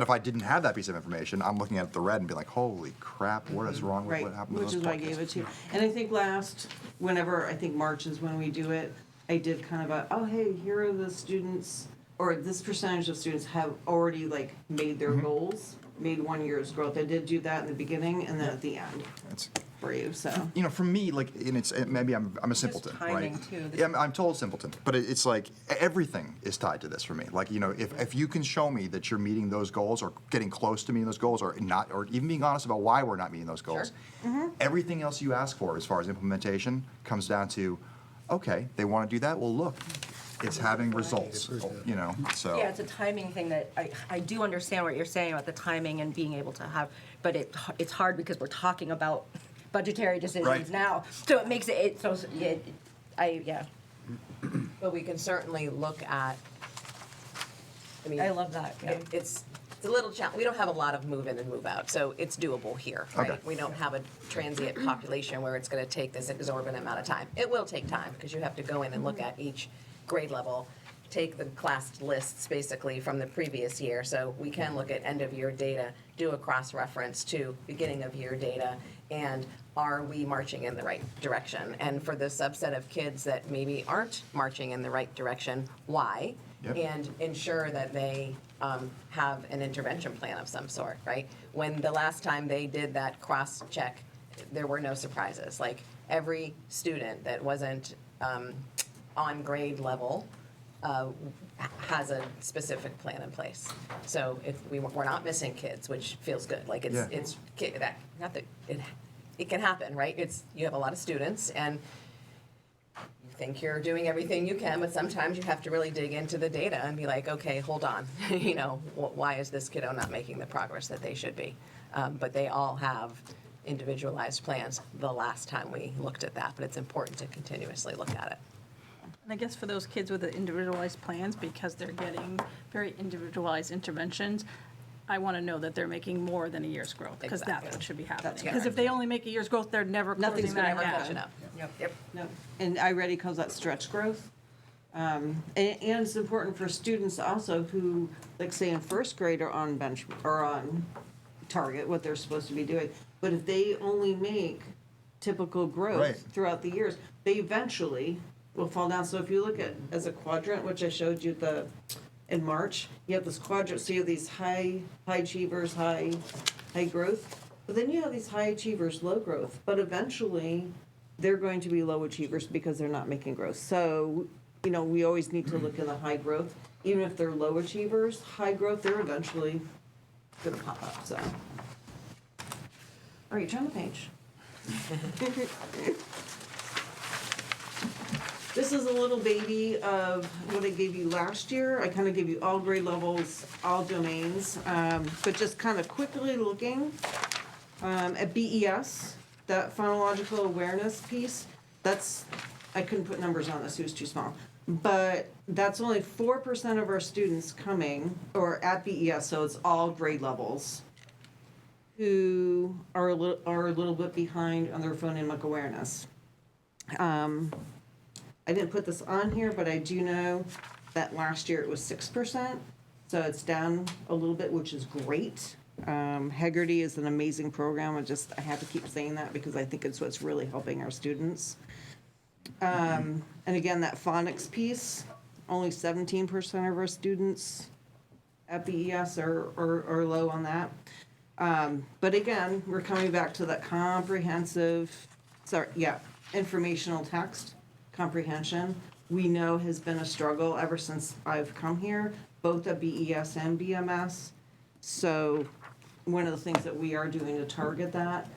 if I didn't have that piece of information, I'm looking at the red and be like, holy crap, what is wrong with Right, what happened to which those is why I poor gave it kids? to you. And I think whenever, I think March is when we do it, I did kind of oh, hey, here are the students, or this percentage of students have already made their goals, made 1 year's growth. I did do that in the beginning and then at the end It's- for you, so. For me, maybe I'm a simpleton, timing, right? too. Yeah, I'm total simpleton, but it's like everything is tied to this for me. If you can show me that you're meeting those goals or getting close to meeting those goals or not, or even being honest about why we're not meeting those goals, everything else you ask for as far as implementation comes down to, okay, they want to do that. Well, look, it's having results, so. Yeah, it's a timing thing that I do understand what you're saying about the timing and being able to have, but it's hard because we're talking about budgetary decisions Right. now. So it makes it so, yeah, But we can certainly look at, I love that, yeah. It's a little challenge. We don't have a lot of move in and move out, so it's doable here, right? Okay. We don't have a transient population where it's gonna take this exorbitant amount of time. It will take time, because you have to go in and look at each grade level, take the class lists basically from the previous year, so we can look at end of year data, do a cross-reference to beginning of year data, and are we marching in the right direction? And for the subset of kids that maybe aren't marching in the right direction, why? Yep. And ensure that they have an intervention plan of some sort, right? When the last time they did that cross-check, there were no surprises. Like, every student that wasn't on grade level has a specific plan in place. So if we're not missing kids, which feels good. Like, Yeah. it can happen, right? You have a lot of students, and you think you're doing everything you can, but sometimes you have to really dig into the data and be like, okay, hold on, why is this kiddo not making the progress that they should be? But they all have individualized plans the last time we looked at that, but it's important to continuously look at it. And I guess for those kids with the individualized plans, because they're getting very individualized interventions, I want to know that they're making more than a year's growth, because that's Exactly. what should be happening. That's Because if they only make a year's growth, they're never Nothing's closing gonna that ever gap. Catching up. Yep. No, and I-ready calls that stretch growth. And it's important for students also who, like say in first grade, are on on target, what they're supposed to be doing. But if they only make typical growth Right. throughout the years, they eventually will fall down. So if you look at as a quadrant, which I showed you in March, you have this quadrant, so you have these high achievers, high growth. But then you have these high achievers, low growth. But eventually, they're going to be low achievers because they're not making growth. So, we always need to look in the high growth. Even if they're low achievers, high growth, they're eventually gonna pop up, so. All right, turn the page. This is a little baby of what I gave you last year. I kind of gave you all grade levels, all domains, but just kind of quickly looking at BES, that phonological awareness piece, I couldn't put numbers on this, it was too small. But that's only 4% of our students coming, or at BES, so it's all grade levels, who are a little bit behind on their phonemic awareness. I didn't put this on here, but I do know that last year it was 6%, so it's down a little bit, which is great. Heggerty is an amazing program. I have to keep saying that because I think it's what's really helping our students. And again, that phonics piece, only 17% of our students at BES are low on that. But again, we're coming back to that informational text comprehension. We know has been a struggle ever since I've come here, both at BES and BMS. So one of the things that we are doing to target that,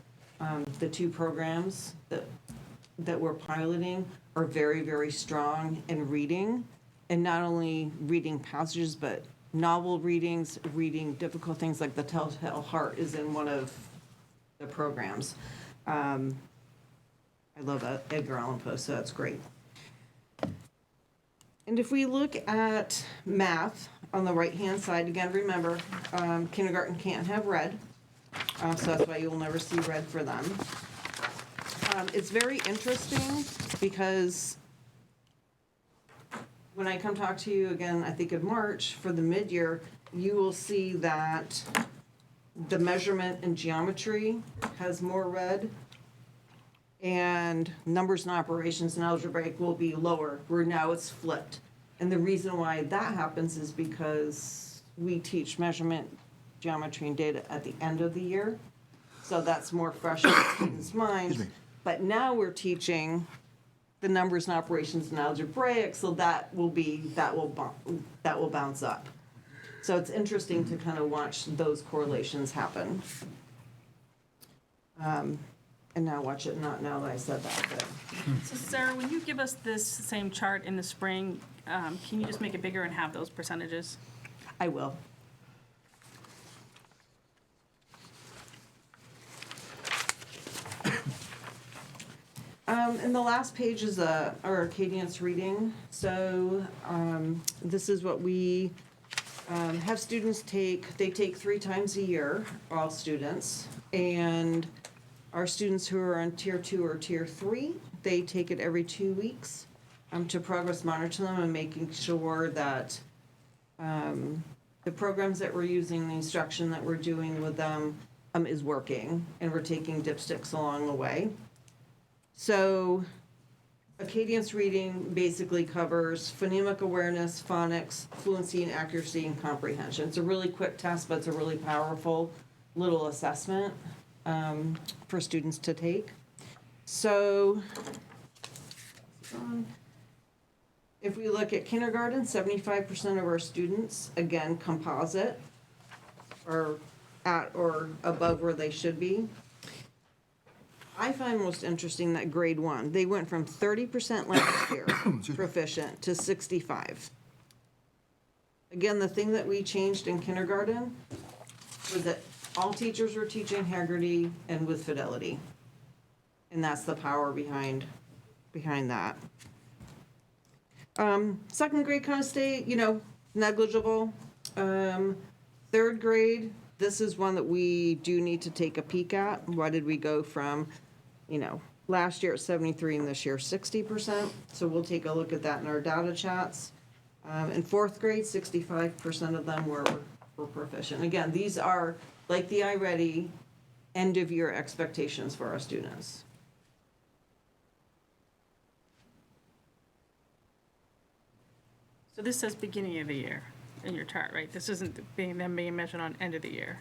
the two programs that we're piloting are very, very strong in reading, and not only reading passages, but novel readings, reading difficult things like The Telltale Heart is in one of the programs. I love Edgar Allan Poe, so that's great. And if we look at math on the right-hand side, again, remember, kindergarten can't have red, so that's why you'll never see red for them. It's very interesting because when I come talk to you again, I think in March, for the mid-year, you will see that the measurement in geometry has more red, and numbers and operations and algebraic will be lower, where now it's flipped. And the reason why that happens is because we teach measurement, geometry, and data at the end of the year. So that's more fresh in students' minds. But now we're teaching the numbers and operations and algebraic, so that will bounce up. So it's interesting to kind of watch those correlations happen. And now watch it, not now that I said that, but. So Sarah, when you give us this same chart in the spring, can you just make it bigger and have those percentages? I will. And the last page is our Acadiance reading. So this is what we have students take. They take 3 times a year, all students. And our students who are on Tier 2 or Tier 3, they take it every 2 weeks to progress monitor them and making sure that the programs that we're using, the instruction that we're doing with them is working, and we're taking dipsticks along the way. So Acadiance reading basically covers phonemic awareness, phonics, fluency and accuracy, and comprehension. It's a really quick test, but it's a really powerful little assessment for students to take. So if we look at kindergarten, 75% of our students, again, composite, are at or above where they should be. I find most interesting that grade 1, they went from 30% last year proficient to 65. Again, the thing that we changed in kindergarten was that all teachers were teaching Heggerty and with fidelity. And that's the power behind that. Second grade kind of stay, negligible. Third grade, this is one that we do need to take a peek at. Why did we go from, last year at 73 and this year 60%? So we'll take a look at that in our data chats. In fourth grade, 65% of them were proficient. Again, these are, like the iReady, end of year expectations for our students. So this says beginning of the year in your chart, right? This isn't being measured on end of the year.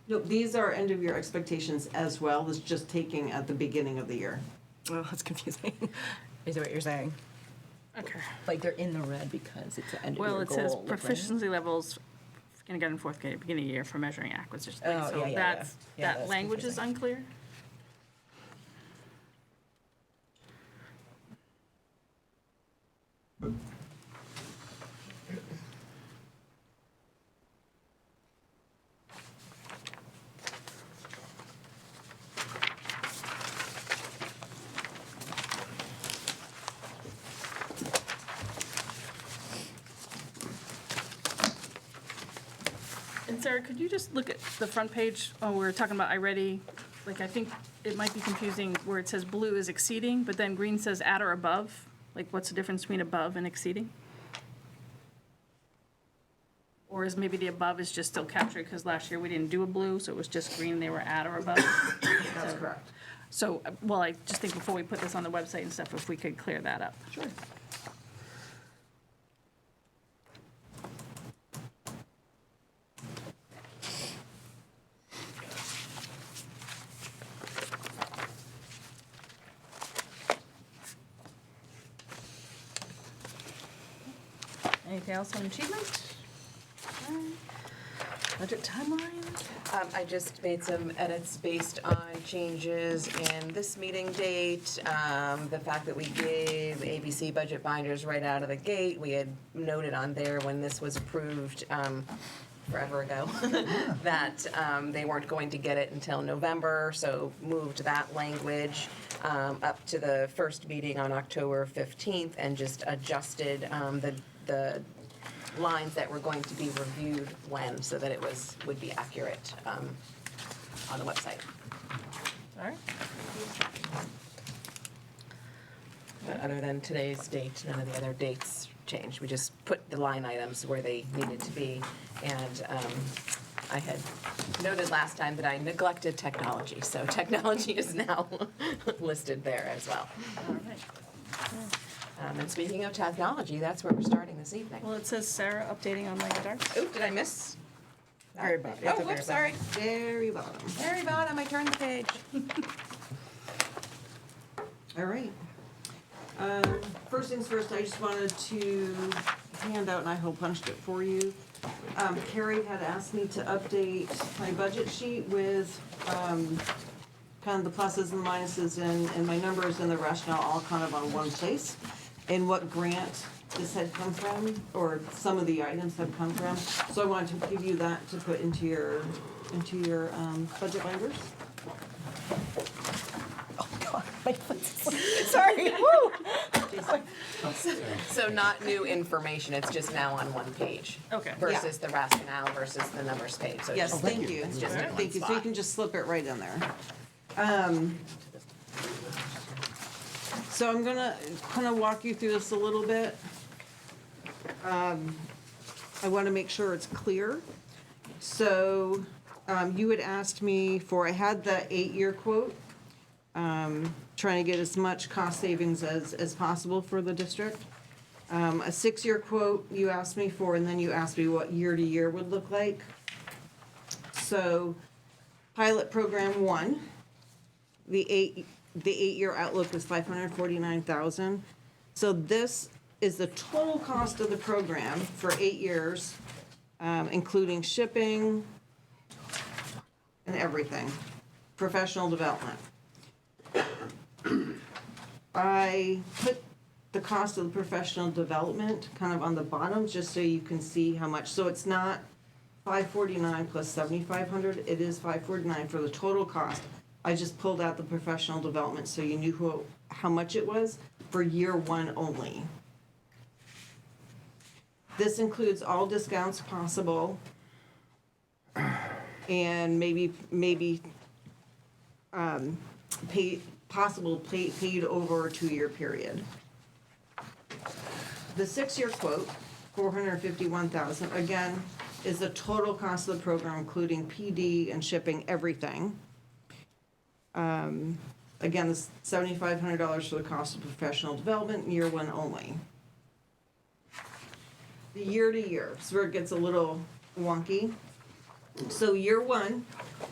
No, these are end of year expectations as well. It's just taking at the beginning of the year. Oh, that's confusing. Is that what you're saying? Okay. Like they're in the red because it's the end of Well, your it goal. says like, right? proficiency levels, kindergarten, fourth grade, beginning of year for measuring acquisition. Oh, So yeah, yeah, that's, yeah. Yeah, that that's language is confusing. unclear? Sarah, could you just look at the front page? Oh, we're talking about iReady. Like, I think it might be confusing where it says blue is exceeding, but then green says at or above. Like, what's the difference between above and exceeding? Or is maybe the above is just still captured because last year we didn't do a blue, so it was just green, they were at or above? That's correct. So, well, I just think before we put this on the website and stuff, if we could clear that up. Sure. Anything else on achievement? Budget timeline? I just made some edits based on changes in this meeting date, the fact that we gave ABC budget binders right out of the gate. We had noted on there when this was approved forever ago that they weren't going to get it until November, so moved that language up to the first meeting on October 15th and just adjusted the lines that were going to be reviewed when, so that it would be accurate on the website. All right. But other than today's date, none of the other dates changed. We just put the line items where they needed to be. And I had noted last time that I neglected technology, so technology is now listed there as well. All right. And speaking of technology, that's where we're starting this evening. Well, it says Sarah updating on Lego Darts. Oop, did I miss? Very bottom. Oh, whoops, sorry. Very bottom. Very bottom, I turned the page. All right. First things first, I just wanted to hand out, and I hole punched it for you. Carrie had asked me to update my budget sheet with kind of the pluses and minuses and my numbers and the rationale all kind of on one place, and what grant this had come from, or some of the items have come from. So I wanted to give you that to put into your budget binders. Sorry, woo! So not new information, it's just now on one page. Okay. Versus the rationale versus the numbers page. So it's Yes, just- thank you. It's just in one Thank you, so you spot. can just slip it right in there. So I'm gonna kind of walk you through this a little bit. I want to make sure it's clear. So you had asked me for, I had the 8-year quote, trying to get as much cost savings as possible for the district. A 6-year quote you asked me for, and then you asked me what year to year would look like. So pilot program 1, the 8-year outlook was $549,000. So this is the total cost of the program for 8 years, including shipping and everything, professional development. I put the cost of the professional development kind of on the bottom, just so you can see how much. So it's not $549 plus $7,500. It is $549 for the total cost. I just pulled out the professional development so you knew how much it was for year 1 only. This includes all discounts possible, and maybe paid over a 2-year period. The 6-year quote, $451,000, again, is the total cost of the program, including PD and shipping, everything. Again, it's $7,500 for the cost of professional development in year 1 only. The year to year, so where it gets a little wonky. So year 1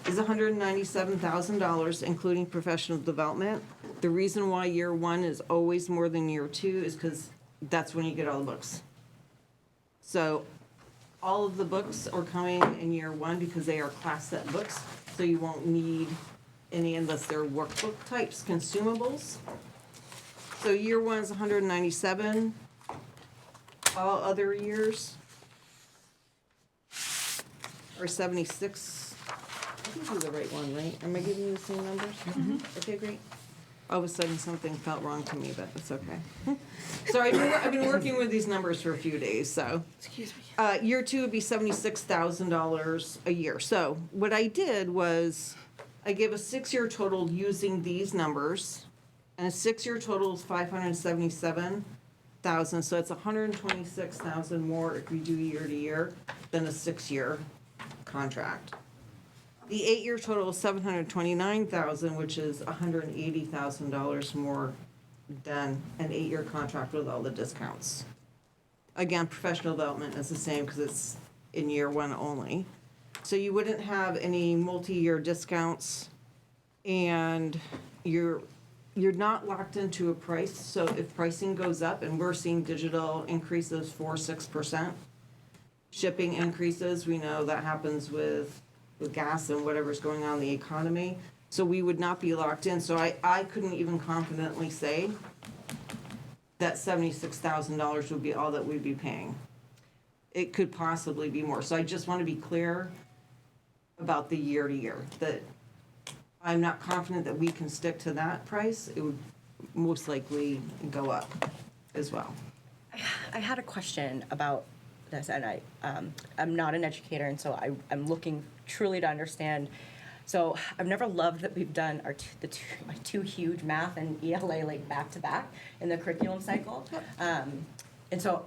is $197,000, including professional development. The reason why year 1 is always more than year 2 is because that's when you get all the books. So all of the books are coming in year 1 because they are class set books, so you won't need any unless they're workbook types, consumables. So year 1 is $197,000. All other years are 76. I think these are the right one, right? Am I giving you the same numbers? Okay, great. All of a sudden, something felt wrong to me, but it's okay. So I've been working with these numbers for a few days, so. Excuse me. Year two would be $76,000 a year. So what I did was, I gave a 6-year total using these numbers, and a 6-year total is 577,000, so it's 126,000 more if we do year to year than a 6-year contract. The 8-year total is 729,000, which is $180,000 more than an 8-year contract with all the discounts. Again, professional development is the same because it's in year one only. So you wouldn't have any multi-year discounts, and you're not locked into a price. So if pricing goes up, and we're seeing digital increases 4-6%, shipping increases, we know that happens with gas and whatever's going on in the economy. So we would not be locked in. So I couldn't even confidently say that $76,000 would be all that we'd be paying. It could possibly be more. So I just want to be clear about the year to year, that I'm not confident that we can stick to that price. It would most likely go up as well. I had a question about this, and I'm not an educator, and so I'm looking truly to understand. So I've never loved that we've done my two huge math and ELA like back to back in the curriculum cycle, and so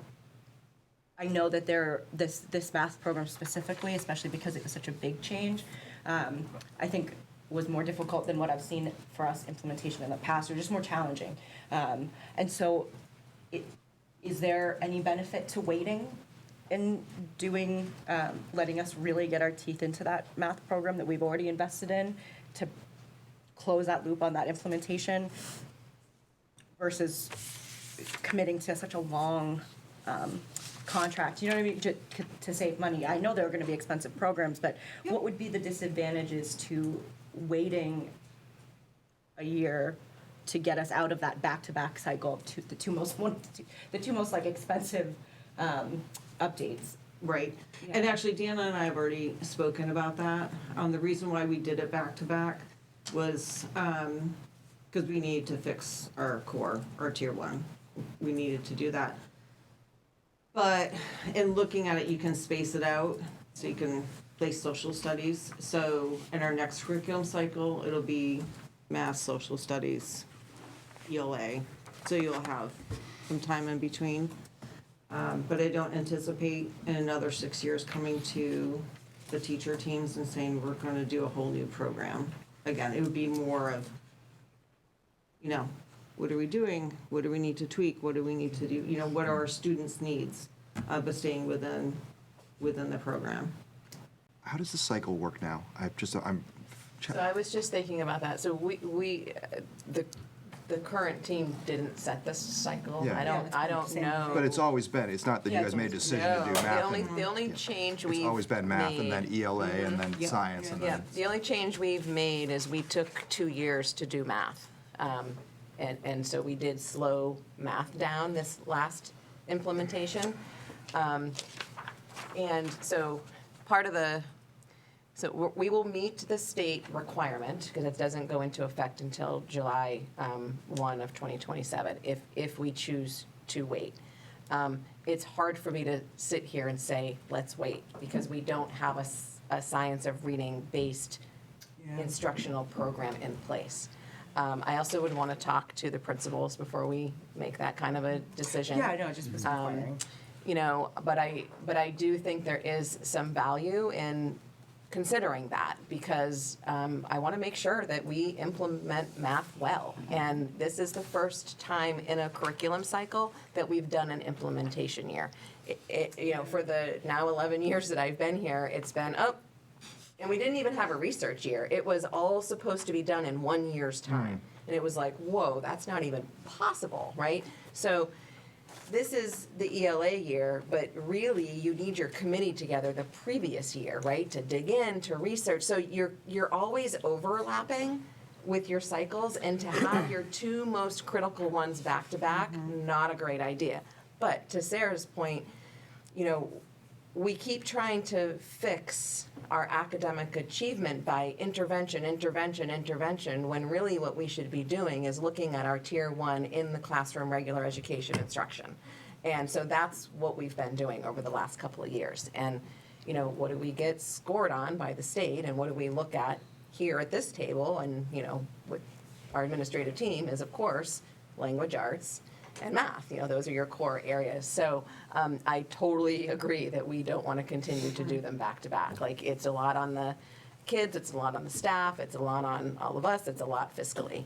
I know that this math program specifically, especially because it was such a big change, I think was more difficult than what I've seen for us implementation in the past, or just more challenging, and so is there any benefit to waiting in doing, letting us really get our teeth into that math program that we've already invested in to close that loop on that implementation versus committing to such a long contract? You know what I mean? To save money. I know there are going to be expensive programs, but what would be the disadvantages to waiting a year to get us out of that back-to-back cycle of the two most like expensive updates? Right. And actually, Deanna and I have already spoken about that. The reason why we did it back to back was because we needed to fix our core, our tier one. We needed to do that. But in looking at it, you can space it out, so you can place social studies. So in our next curriculum cycle, it'll be math, social studies, ELA. So you'll have some time in between. But I don't anticipate in another 6 years coming to the teacher teams and saying, we're going to do a whole new program. Again, it would be more of, what are we doing? What do we need to tweak? What do we need to do? What are our students' needs? But staying within the program. How does the cycle work now? So I was just thinking about that. So the current team didn't set this cycle. Yeah. I don't know. But it's always been, it's not that you Yeah, guys it's made a always decision to do math. The only change we've It's always been math and then made- ELA and then science and Yeah, then. the only change we've made is we took 2 years to do math. And so we did slow math down this last implementation. And so we will meet the state requirement, because it doesn't go into effect until July 1 of 2027, if we choose to wait. It's hard for me to sit here and say, let's wait, because we don't have a science of reading-based instructional program in place. I also would want to talk to the principals before we make that kind of a decision. Yeah, I know, it just was inquiring. But I do think there is some value in considering that, because I want to make sure that we implement math well. And this is the first time in a curriculum cycle that we've done an implementation year. For the now 11 years that I've been here, it's been, and we didn't even have a research year. It was all supposed to be done in 1 year's time. And it was like, whoa, that's not even possible, right? So this is the ELA year, but really you need your committee together the previous year, right? To dig in, to research. So you're always overlapping with your cycles, and to have your two most critical ones back to back, not a great idea. But to Sarah's point, we keep trying to fix our academic achievement by intervention, when really what we should be doing is looking at our tier 1 in the classroom regular education instruction. And so that's what we've been doing over the last couple of years. And, you know, what do we get scored on by the state, and what do we look at here at this table? And, you know, with our administrative team is, of course, language arts and math. You know, those are your core areas. So I totally agree that we don't want to continue to do them back to back. Like, it's a lot on the kids, it's a lot on the staff, it's a lot on all of us, it's a lot fiscally.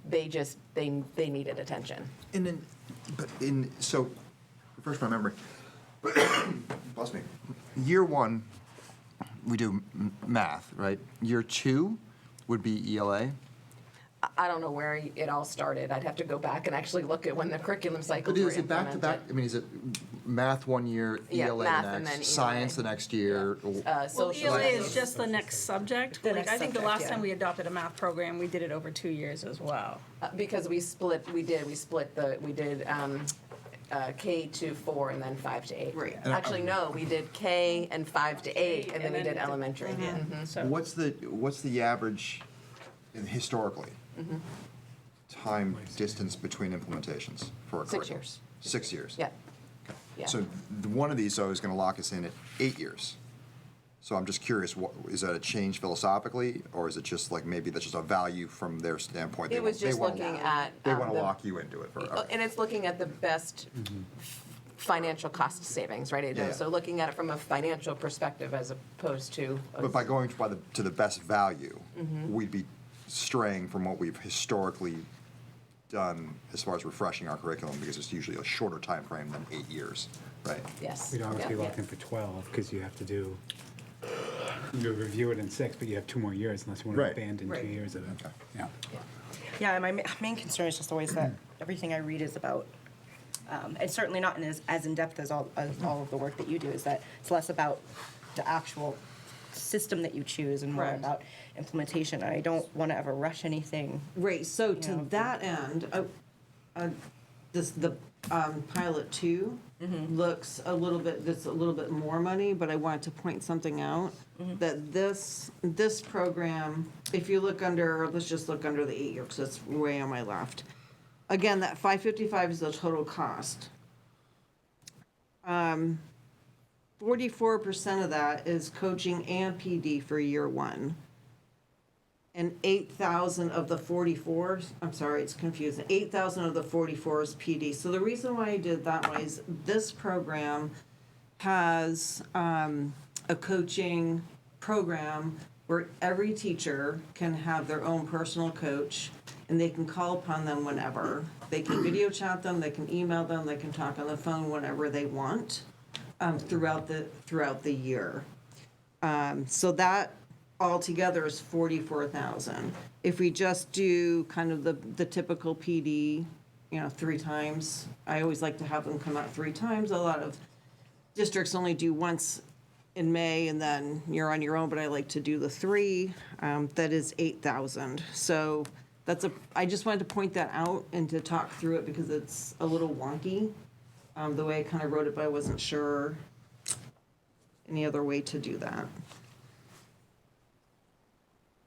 They needed attention. And then, so, refresh my memory. Bless me. Year 1, we do math, right? Year 2 would be ELA. I don't know where it all started. I'd have to go back and actually look at when the curriculum cycles But were is it back to back? implemented. I mean, is it math one year, Yeah, ELA math the and next, then science ELA. the next year? Well, Social ELA studies. is just the next subject. The Like, next I think the subject, last yeah. time we adopted a math program, we did it over 2 years as well. Because we did K to 4 and then 5 to 8. Right. Actually, no, we did K and 5 to 8, and then we did elementary. So What's the average historically? Time distance between implementations for a 6 curriculum? years. 6 years? Yeah. Yeah. So one of these, though, is going to lock us in at 8 years. So I'm just curious, is that a change philosophically, or is it just like maybe that's just a value from their standpoint? It was just looking at. They want to the- lock you into it. And it's looking at the best financial cost savings, right? Yeah. So looking at it from a financial perspective as opposed to. But by going to the best value, Mm-hmm. we'd be straying from what we've historically done as far as refreshing our curriculum, because it's usually a shorter time frame than 8 years, right? Yes. We'd almost be Yeah. locked in for 12, because you have to do, you review it in 6, but you have 2 more years unless you want to Right. abandon 2 years of it. Okay. Yeah. Yeah, my main concern is just the ways that everything I read is about, and certainly not as in-depth as all of the work that you do, is that it's less about the actual system that you choose and more Correct. about implementation. I don't want to ever rush anything. Right, so Yeah. to that end, the pilot 2 looks a little bit, that's a little bit more money, but I wanted to point something out. That this program, if you look under, let's just look under the 8 year, because it's way on my left. Again, that 555 is the total cost. 44% of that is coaching and PD for year 1. And 8,000 of the 44, I'm sorry, it's confusing, 8,000 of the 44 is PD. So the reason why I did that way is this program has a coaching program where every teacher can have their own personal coach, and they can call upon them whenever. They can video chat them, they can email them, they can talk on the phone whenever they want, throughout the year. So that altogether is 44,000. If we just do kind of the typical PD, 3 times, I always like to have them come out 3 times. A lot of districts only do once in May, and then you're on your own, but I like to do the 3. That is 8,000. So I just wanted to point that out and to talk through it, because it's a little wonky, the way I kind of wrote it, but I wasn't sure any other way to do that.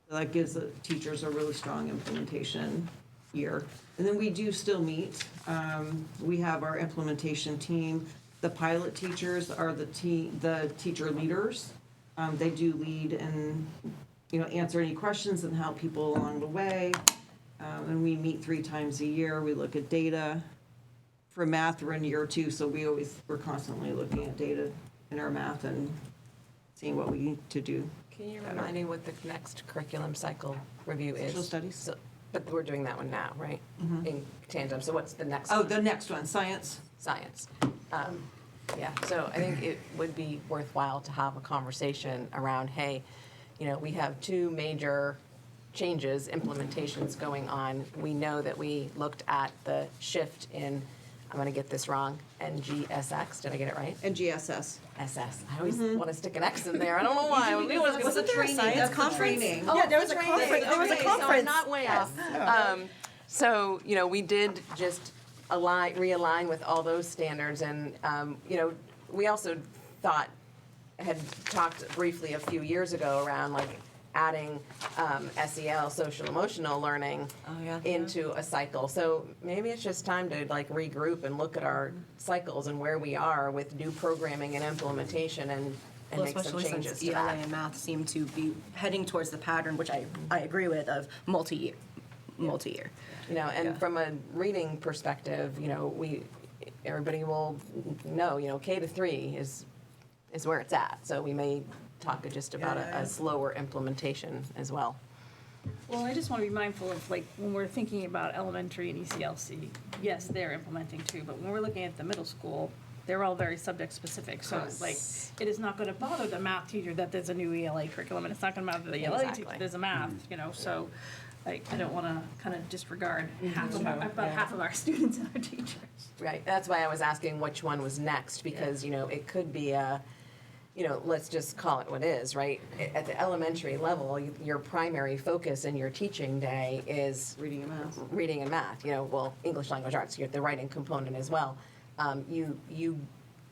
That gives the teachers a really strong implementation year. And then we do still meet. We have our implementation team. The pilot teachers are the teacher leaders. They do lead and, answer any questions and help people along the way. And we meet 3 times a year. We look at data. For math, we're in year 2, so we're constantly looking at data in our math and seeing what we need to do. Can you remind me what the next curriculum cycle review is? Social studies. So, but we're doing that one now, right? In tandem. So what's the next Oh, one? the next one, science. Science. Yeah, so I think it would be worthwhile to have a conversation around, hey, we have 2 major changes, implementations going on. We know that we looked at the shift in, I'm going to get this wrong, NGSX, did I get it right? And GSS. SS. I always want to stick an X in there. I don't know why. Wasn't there a science conference? Oh, Yeah, there was a that's conference. right. There was a Okay, so I'm conference. not way off. So, we did just realign with all those standards, and, we also had talked briefly a few years ago around like adding SEL, social emotional learning, into a cycle. So maybe it's just time to like regroup and look at our cycles and where we are with new programming and implementation and Well, make some especially changes since to ELA that. and math seem to be heading towards the pattern, which I agree with, of multi-year. You know, and Yeah. from a reading perspective, you know, everybody will know, you know, K to 3 is where it's at. So we may talk just about a slower implementation as well. Well, I just want to be mindful of, like, when we're thinking about elementary and ECLC, yes, they're implementing too, but when we're looking at the middle school, they're all very subject specific. So like, it is not going to bother the math teacher that there's a new ELA curriculum, and it's not going to bother the ELA teacher Exactly. there's a math, you know, so I don't want to kind of disregard about half of our students and our teachers. Right, that's why I was asking which one was next, because, you know, it could be you know, let's just call it what it is, right? At the elementary level, your primary focus in your teaching day is Reading and math. reading and math, you know, well, English language arts, you have the writing component as well. You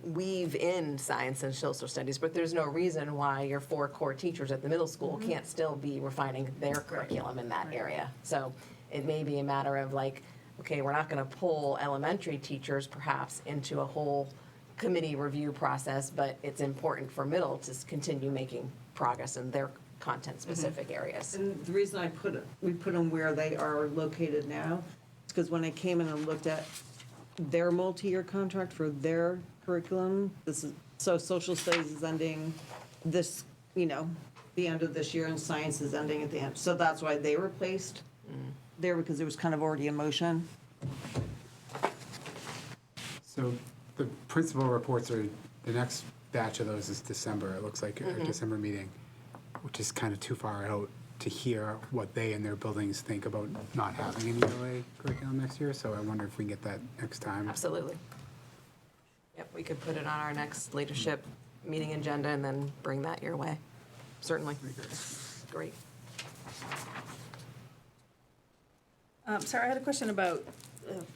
weave in science and social studies, but there's no reason why your 4 core teachers at the middle school can't still be refining their curriculum in that area. So it may be a matter of like, okay, we're not going to pull elementary teachers perhaps into a whole committee review process, but it's important for middle to continue making progress in their content-specific areas. And the reason we put them where they are located now is because when I came in and looked at their multi-year contract for their curriculum, so social studies is ending this, you know, the end of this year, and science is ending at the end. So that's why they were placed there, because it was kind of already in motion. So the principal reports are, the next batch of those is December, it looks like, or December meeting, which is kind of too far out to hear what they and their buildings think about not having an ELA curriculum next year, so I wonder if we can get that next time. Absolutely. Yep, we could put it on our next leadership meeting agenda and then bring that your way. Certainly. Great. Sarah, I had a question about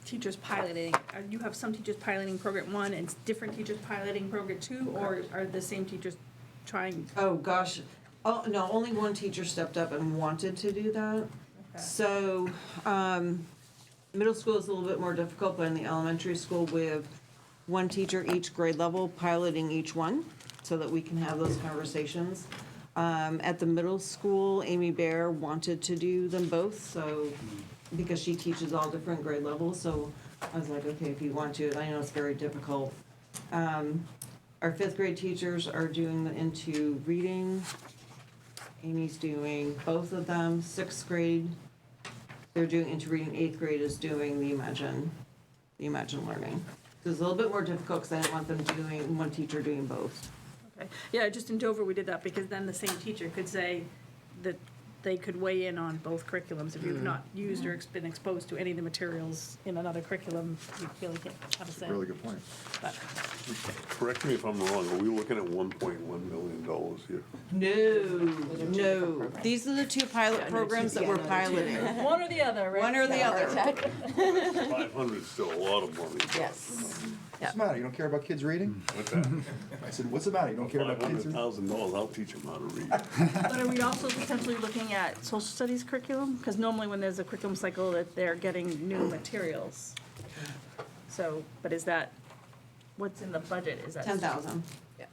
teachers piloting. You have some teachers piloting program 1 and different teachers piloting program 2, or are the same teachers trying? Oh, gosh. Oh, no, only one teacher stepped up and wanted to do that. Okay. So, middle school is a little bit more difficult, but in the elementary school, we have one teacher each grade level piloting each one, so that we can have those conversations. At the middle school, Amy Bear wanted to do them both, so, because she teaches all different grade levels, so I was like, okay, if you want to, I know it's very difficult. Our 5th grade teachers are doing the into reading. Amy's doing both of them. 6th grade, they're doing into reading. 8th grade is doing the Imagine learning. So it's a little bit more difficult because I didn't want them doing, one teacher doing both. Okay. Yeah, just in Dover, we did that because then the same teacher could say that they could weigh in on both curriculums. If you've not used or been exposed to any of the materials in another curriculum, you really can't have a say. Really good point. But Correct me if I'm wrong, are we looking at $1.1 million here? No. These are the 2 pilot programs that we're piloting. one or the other, right? One or the other. 500 is still a lot of money. Yes. What's the matter? You don't care about kids reading? What's that? I said, what's the matter? You don't care about kids reading? $500,000, I'll teach them how to read. But are we also potentially looking at social studies curriculum? Because normally when there's a curriculum cycle, that they're getting new materials. So, but is that, what's in the budget? Is that 10,000. Yeah.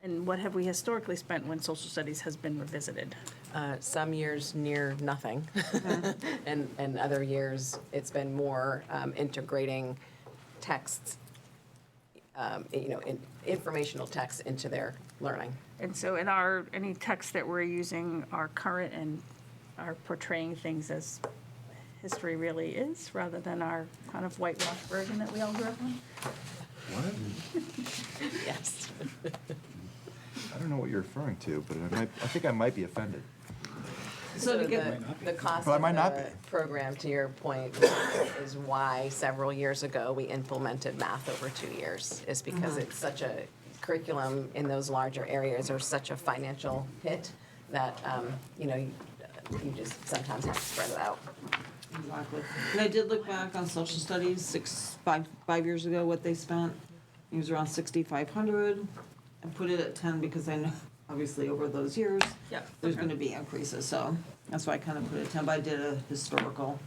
And what have we historically spent when social studies has been revisited? Some years near nothing, and other years it's been more integrating texts, informational texts into their learning. And so any texts that we're using are current and are portraying things as history really is, rather than our kind of whitewashed version that we all grew up on? What? Yes. I don't know what you're referring to, but I think I might be offended. So to get, the cost Well, I of might not the be. program, to your point, is why several years ago we implemented math over 2 years, is because it's such a curriculum in those larger areas are such a financial hit that, you just sometimes have to spread it out. exactly. And I did look back on social studies 5 years ago, what they spent. It was around 6,500. I put it at 10 because I know, obviously, over those years, Yep. there's Okay. gonna be increases, so that's why I kind of put it at 10, but I did a historical.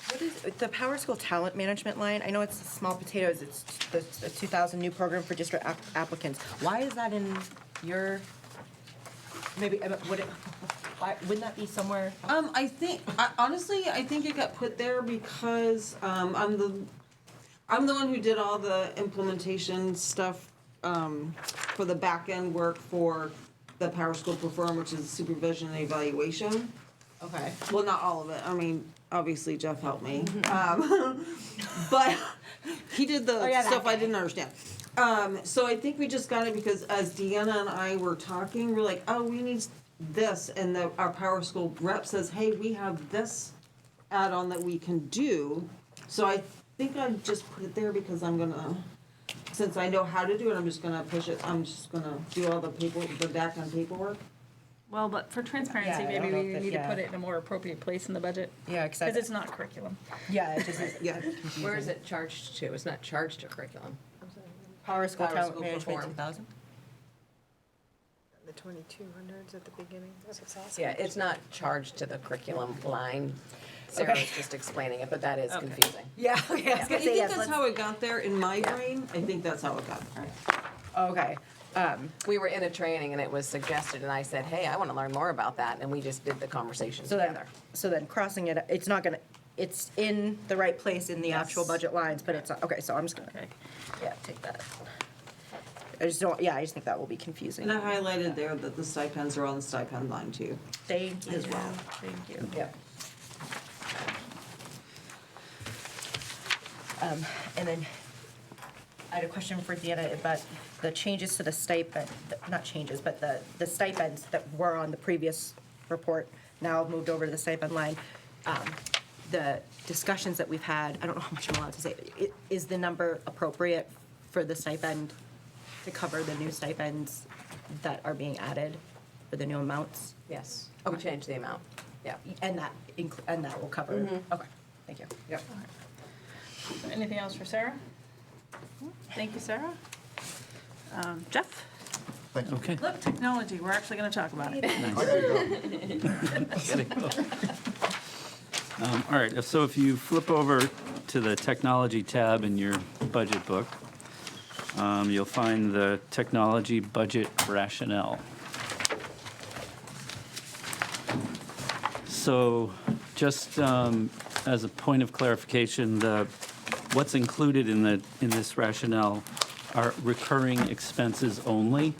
What is, the Power School Talent Management line, I know it's small potatoes, it's the 2,000 new program for district applicants. Why is that in your, maybe, would it, why, wouldn't that be somewhere? I think, honestly, I think it got put there because, I'm the one who did all the implementation stuff, for the back end work for the Power School Perform, which is supervision and evaluation. Okay. Well, not all of it. I mean, obviously Jeff helped me. But he did the yeah, that stuff I guy. didn't understand. So I think we just got it because as Deanna and I were talking, we're like, oh, we need this. And our Power School rep says, hey, we have this add-on that we can do. So I think I just put it there because I'm gonna, since I know how to do it, I'm just gonna push it. I'm just gonna do all the back end paperwork. Well, but for transparency, Yeah, I maybe don't know we if it- need to yeah. put it in a more appropriate place in the budget. Yeah, Because it's not curriculum. yeah, it just is. Yeah. Where is it charged to? It's not charged to curriculum. Power School Power Talent School Management Perform. 2,000? The 2200s at the beginning, that's what's awesome. Yeah, it's not charged to the curriculum line. Sarah was just explaining it, but that is confusing. Yeah, okay, I was I gonna say, think yes, that's let's, how it got there in my brain. I think that's how it got there. okay. We were in a training and it was suggested and I said, hey, I want to learn more about that. And we just did the conversation So then, together. so then crossing it, it's not gonna, it's in the right place in the actual Yes. budget lines, but it's, not okay, so I'm just gonna, yeah, take that. I just don't, yeah, I just think that will be confusing. And I highlighted there that the stipends are on the stipend line too. Thank you. As well. Thank you. Yep. And then I had a question for Deanna about the changes to the stipend, not changes, but the stipends that were on the previous report now moved over to the stipend line. The discussions that we've had, I don't know how much I'm allowed to say, is the number appropriate for the stipend to cover the new stipends that are being added for the new amounts? Yes. We changed the amount. Yeah. And that will cover, okay, thank you. Yep. Anything else for Sarah? Thank you, Sarah. Jeff? Thank you. Okay. Look, technology, we're actually going to talk about it. All right, so if you flip over to the technology tab in your budget book, you'll find the technology budget rationale. So just as a point of clarification, what's included in this rationale are recurring expenses only.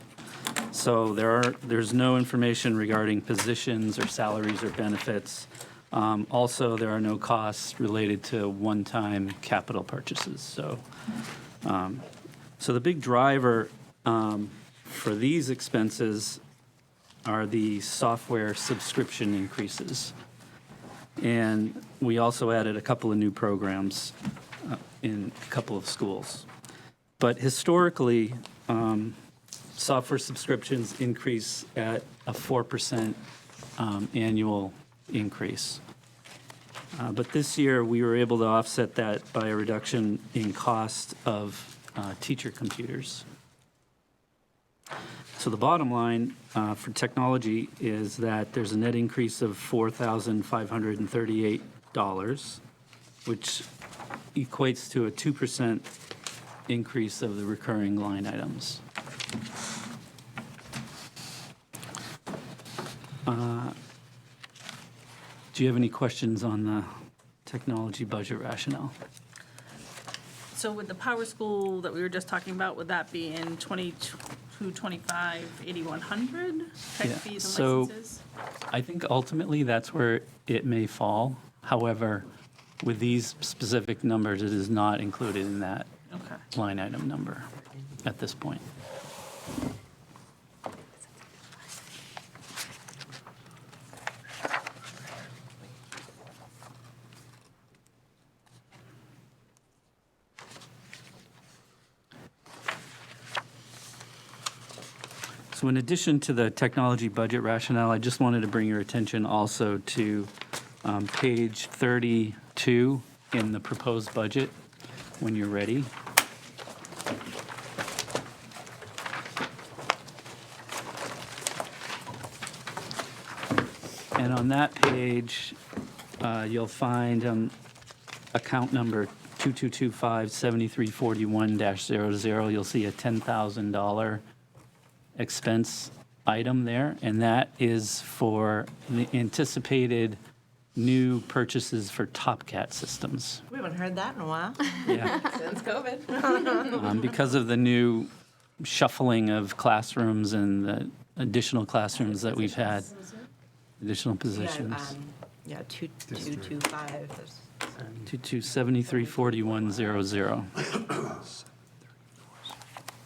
So there's no information regarding positions or salaries or benefits. Also, there are no costs related to one-time capital purchases. So the big driver for these expenses are the software subscription increases. And we also added a couple of new programs in a couple of schools. But historically, software subscriptions increase at a 4% annual increase. But this year, we were able to offset that by a reduction in cost of teacher computers. So the bottom line for technology is that there's a net increase of $4,538, which equates to a 2% increase of the recurring line items. Do you have any questions on the technology budget rationale? So with the Power School that we were just talking about, would that be in 22, 25, 8100 tech Yeah, fees and so- licenses? I think ultimately that's where it may fall. However, with these specific numbers, it is not included in that Okay. line item number at this point. So in addition to the technology budget rationale, I just wanted to bring your attention also to page 32 in the proposed budget, when you're ready. And on that page, you'll find account number 2225-7341-00. You'll see a $10,000 expense item there, and that is for the anticipated new purchases for TopCat systems. We haven't heard that in a while. Yeah. Since COVID. Because of the new shuffling of classrooms and the additional classrooms that we've had, additional positions. Yeah, 2225. 22734100.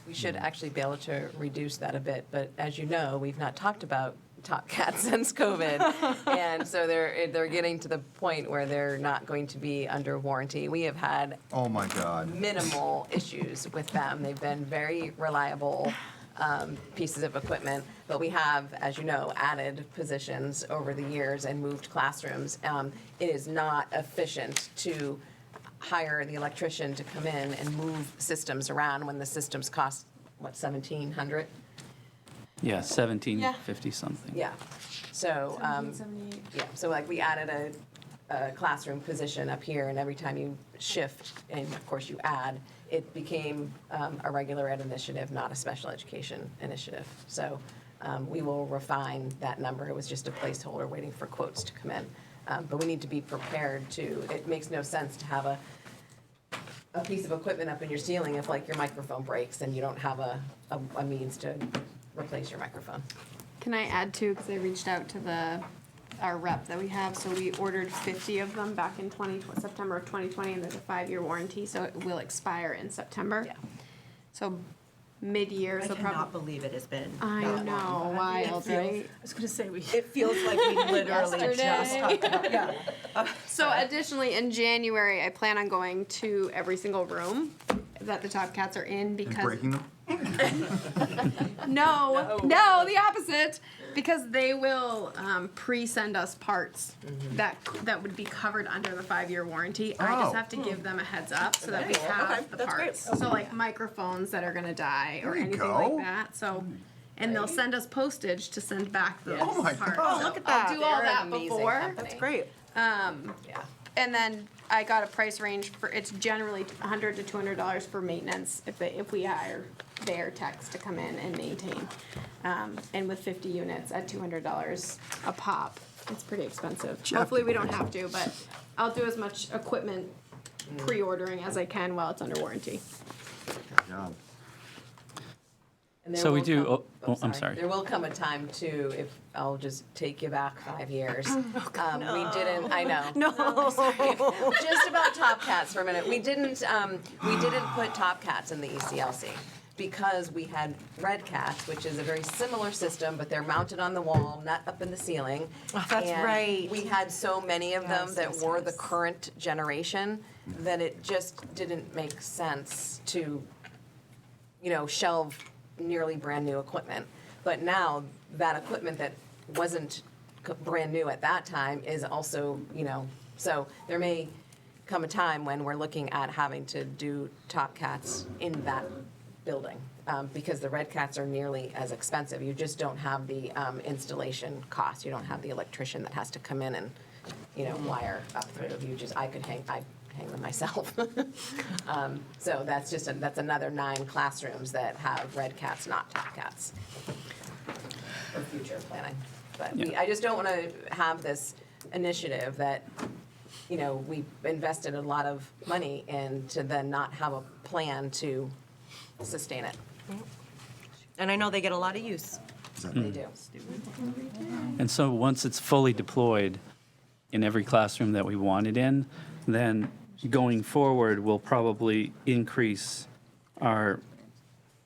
We should actually be able to reduce that a bit, but as you know, we've not talked about Top Cat since COVID. And so they're getting to the point where they're not going to be under warranty. We have had Oh, my God. minimal issues with them. They've been very reliable pieces of equipment, but we have, as you know, added positions over the years and moved classrooms. It is not efficient to hire the electrician to come in and move systems around when the systems cost, what, $1,700? Yeah, 1750 something. Yeah. So, yeah, so like we added a classroom position up here, and every time you shift, and of course you add, it became a regular ed initiative, not a special education initiative. So we will refine that number. It was just a placeholder waiting for quotes to come in. But we need to be prepared to, it makes no sense to have a piece of equipment up in your ceiling if like your microphone breaks and you don't have a means to replace your microphone. Can I add too, because I reached out to our rep that we have, so we ordered 50 of them back in September of 2020, and there's a 5-year warranty, so it will expire in September. Yeah. So mid-year, I so cannot probably. believe it has been. I that know, long. wild, right? I was gonna say, we, It feels like we literally just Yesterday. talked about, yeah. So additionally, in January, I plan on going to every single room that the Top Cats are in And because. breaking them? No, the opposite. Because they will pre-send us parts that would be covered under the 5-year warranty. I just Oh. have to give them a heads up so that we Okay, have the that's great. parts. So like microphones that are gonna die or There you anything go. like that. So, and they'll send us postage to send back those Oh my parts. God. So Look at that. I'll do all They're an that amazing before. company. That's great. Yeah. And then I got a price range for, it's generally $100 to $200 for maintenance if we hire their techs to come in and maintain. And with 50 units at $200 a pop, it's pretty expensive. Hopefully we don't have to, but I'll do as much equipment pre-ordering as I can while it's under warranty. Good job. And there So we will do- come- oh, I'm sorry. There will come a time too, if, I'll just take you back 5 years. Oh, We didn't, I know. No. Just about Top Cats for a minute. We didn't put Top Cats in the ECLC because we had Red Cats, which is a very similar system, but they're mounted on the wall, not up in the ceiling. Oh, that's And right. we had so many of them Yes, that yes, were yes. the current generation that it just didn't make sense to, shelve nearly brand-new equipment. But now, that equipment that wasn't brand new at that time is also, so there may come a time when we're looking at having to do Top Cats in that building, because the Red Cats are nearly as expensive. You just don't have the installation cost. You don't have the electrician that has to come in and, wire up through. I'd hang them myself. So that's another 9 classrooms that have Red Cats, not Top Cats, for future planning. But I just don't want to have this initiative that, we invested a lot of money in to then not have a plan to sustain it. And I know they get a lot of use. They do. And so once it's fully deployed in every classroom that we want it in, then going forward, we'll probably increase our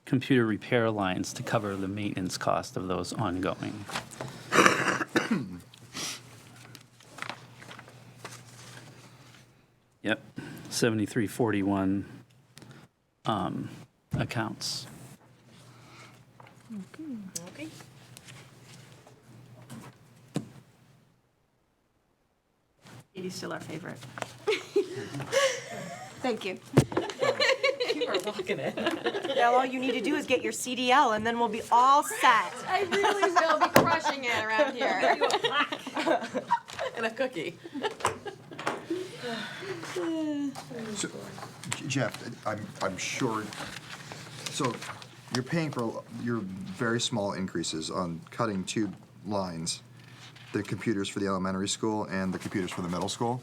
computer repair lines to cover the maintenance cost of those ongoing. Yep, 7341 accounts. Okay. Edie's still our favorite. Thank you. You are rocking it. Now all you need to do is get your CDL and then we'll be all set. I really will be crushing it around here. a cookie. So, Jeff, I'm sure, so you're paying for your very small increases on cutting two lines, the computers for the elementary school and the computers for the middle school.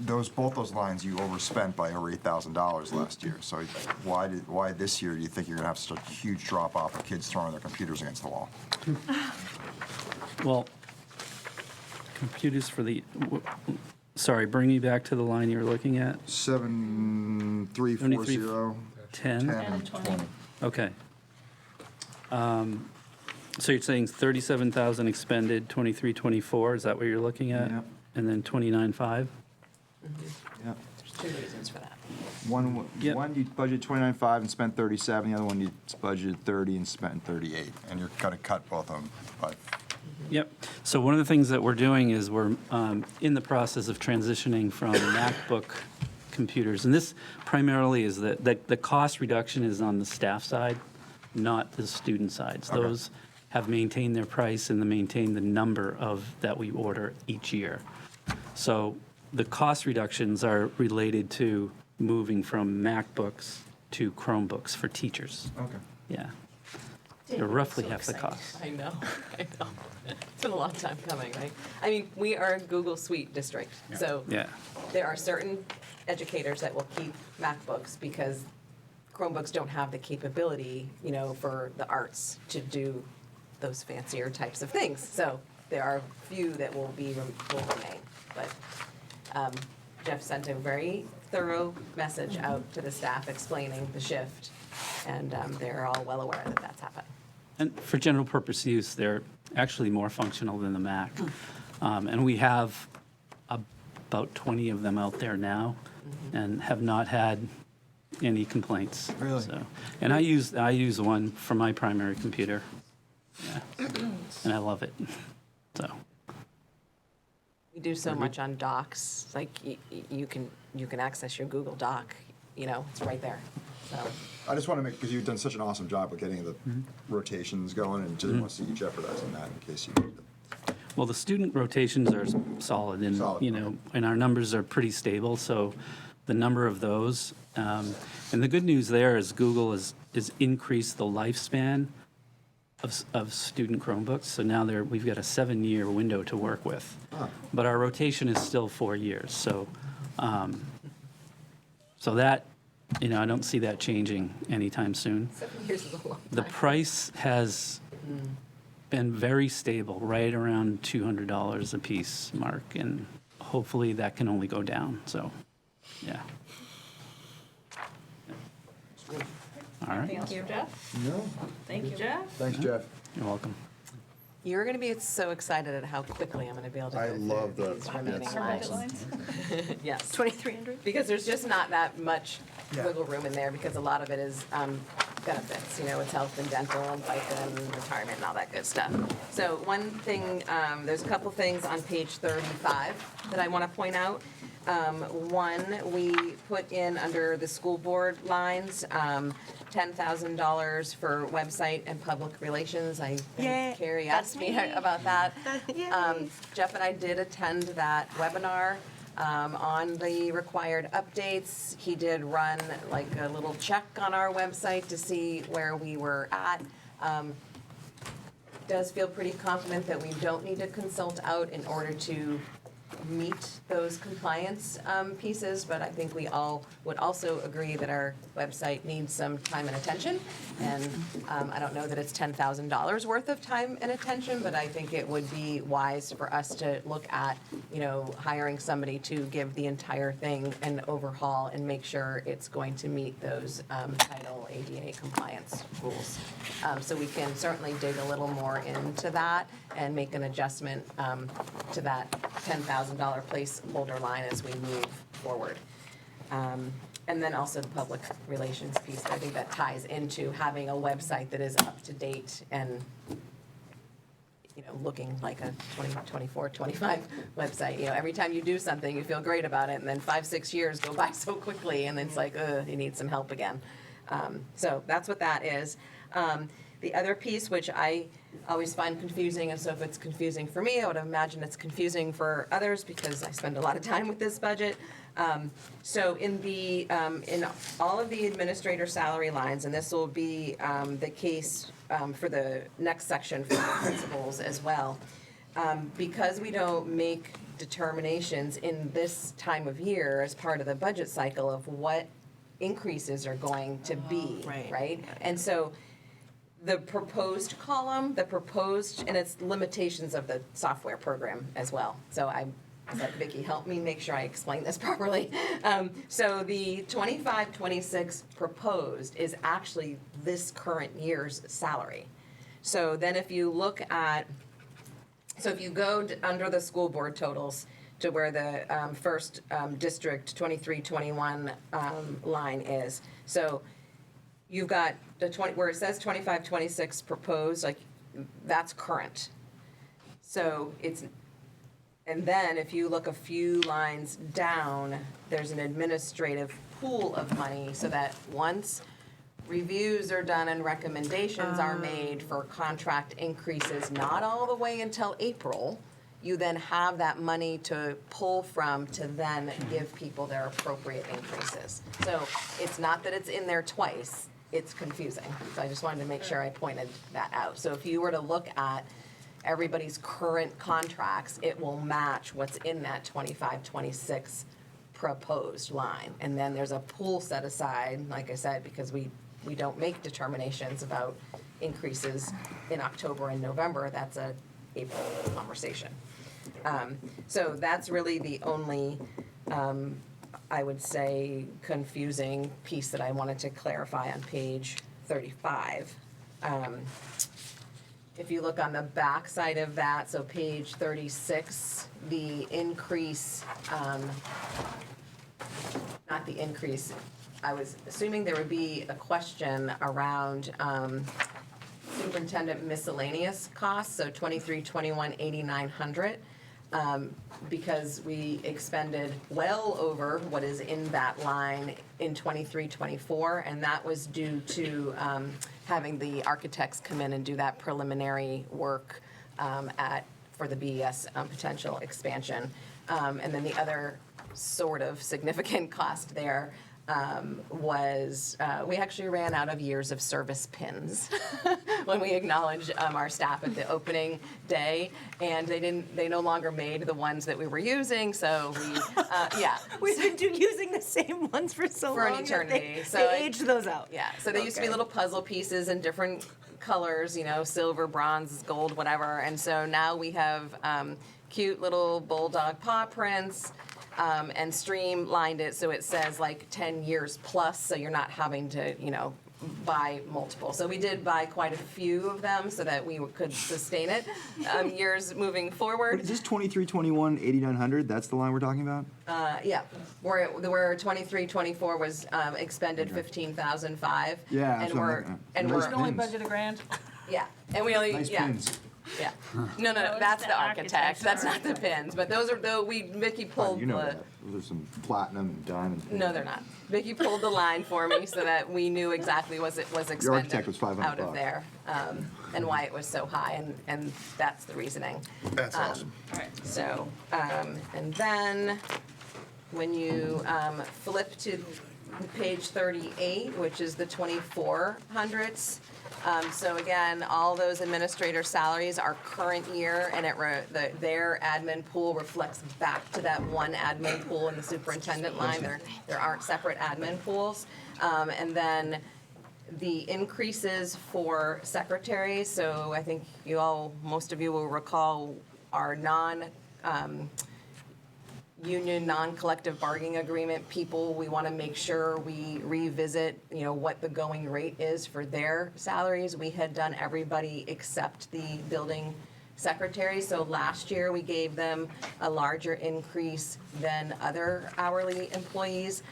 Both those lines you overspent by over $8,000 last year. So why this year do you think you're gonna have such a huge drop off of kids throwing their computers against the wall? Well, computers for the, sorry, bring me back to the line you were looking at. 7340. 10? 10 and 20. Okay. So you're saying 37,000 expended, 23, 24, is that what you're looking at? Yep. And then 29.5? Yep. There's two reasons for that. One Yep. you budgeted 29.5 and spent 37. The other one you budgeted 30 and spent 38. And you're gonna cut both of them by. Yep. So one of the things that we're doing is we're in the process of transitioning from MacBook computers. And this primarily is the cost reduction is on the staff side, not the student sides. Okay. Those have maintained their price and maintained the number of that we order each year. So the cost reductions are related to moving from MacBooks to Chromebooks for teachers. Okay. Yeah. They're roughly half the cost. I know. It's been a long time coming, right? I mean, we are a Google Suite district, so Yeah. there are certain educators that will keep MacBooks because Chromebooks don't have the capability, for the arts to do those fancier types of things. So there are few that will remain. But Jeff sent a very thorough message out to the staff explaining the shift, and they're all well aware that that's happened. And for general purpose use, they're actually more functional than the Mac. And we have about 20 of them out there now and have not had any complaints. Really? So, and I use one for my primary computer. Yeah. And I love it. So, We do so much on docs, like you can access your Google Doc, it's right there. So I just want to because you've done such an awesome job with getting the rotations going, and didn't want to see you jeopardizing that in case you need them. well, the student rotations are solid and, Solid. and our numbers are pretty stable. So the number of those, and the good news there is Google has increased the lifespan of student Chromebooks. So now we've got a 7-year window to work with. But our rotation is still 4 years. So, so that, I don't see that changing anytime soon. 7 years is a long The time. price has been very stable, right around $200 a piece mark, and hopefully that can only go down. So, yeah. All right. Thank you, Jeff. No. Thank you, Jeff. Thanks, Jeff. You're welcome. You're going to be so excited at how quickly I'm going to be able to I go through love the- these remaining yes. lines. Yes. 2,300? Because there's just not that much Yeah. wiggle room in there, because a lot of it is benefits, it's health and dental and FICA and retirement and all that good stuff. So one thing, there's a couple things on page 35 that I want to point out. One, we put in under the school board lines, $10,000 for website and public relations. I Yay, think Carrie that's asked me me. about that. Yay. Jeff and I did attend that webinar on the required updates. He did run like a little check on our website to see where we were at. Does feel pretty confident that we don't need to consult out in order to meet those compliance pieces, but I think we all would also agree that our website needs some time and attention. And I don't know that it's $10,000 worth of time and attention, but I think it would be wise for us to look at, hiring somebody to give the entire thing an overhaul and make sure it's going to meet those Title ADA compliance rules. So we can certainly dig a little more into that and make an adjustment to that $10,000 placeholder line as we move forward. And then also the public relations piece. I think that ties into having a website that is up to date and, looking like a 2024, 25 website. Every time you do something, you feel great about it, and then 5-6 years go by so quickly, and then it's like, you need some help again. So that's what that is. The other piece, which I always find confusing, and so if it's confusing for me, I would imagine it's confusing for others because I spend a lot of time with this budget. So in all of the administrator salary lines, and this will be the case for the next section for the principals as well, because we don't make determinations in this time of year as part of the budget cycle of what increases are going to be, right? And so the proposed column, and it's limitations of the software program as well. So I was like, Vicki, help me make sure I explain this properly. So the 25-26 proposed is actually this current year's salary. So then if you look at, so if you go under the school board totals to where the first district 23-21 line is, so you've got the 20, where it says 25-26 proposed, like that's current. So it's, and then if you look a few lines down, there's an administrative pool of money so that once reviews are done and recommendations are made for contract increases, not all the way until April, you then have that money to pull from to then give people their appropriate increases. So it's not that it's in there twice, it's confusing. So I just wanted to make sure I pointed that out. So if you were to look at everybody's current contracts, it will match what's in that 25-26 proposed line. And then there's a pool set aside, like I said, because we don't make determinations about increases in October and November. That's a April conversation. So that's really the only, I would say, confusing piece that I wanted to clarify on page 35. If you look on the back side of that, so page 36, the increase, not the increase, I was assuming there would be a question around superintendent miscellaneous costs, so 23-21, 8,900, because we expended well over what is in that line in 23-24, and that was due to having the architects come in and do that preliminary work for the BES potential expansion. And then the other sort of significant cost there was we actually ran out of years of service pins when we acknowledged our staff at the opening day, and they no longer made the ones that we were using, so we We've been using the same ones for so for long. an eternity. They aged those out. Yeah, so they used to be little puzzle pieces in different colors, silver, bronze, gold, whatever, and so now we have cute little bulldog paw prints, and streamlined it so it says like 10 years plus, so you're not having to, buy multiple. So we did buy quite a few of them so that we could sustain it years moving forward. Is this 23-21, 8,900? That's the line we're talking about? Yeah, where 23-24 was expended 15,005. Yeah, and that's what I'm we're looking at. and Nice we're We only pins. budgeted $1,000. yeah, and we only Nice yeah. pins. Yeah, no, that's the architect. That's not the pins. But those are Vicky Oh, pulled you know the. that. There's some platinum and diamond. No, they're not. Vicky pulled the line for me so that we knew exactly what it was expended architect was $500 out of there, and why it was so high, and that's the reasoning. That's awesome. So, and then when you flip to page 38, which is the 2400s. So again, all those administrator salaries are current year, and their admin pool reflects back to that one admin pool in the superintendent line. There aren't separate admin pools. And then the increases for secretaries, so I think most of you will recall our union, non-collective bargaining agreement people, we want to make sure we revisit, what the going rate is for their salaries. We had done everybody except the building secretary. So last year, we gave them a larger increase than other hourly employees.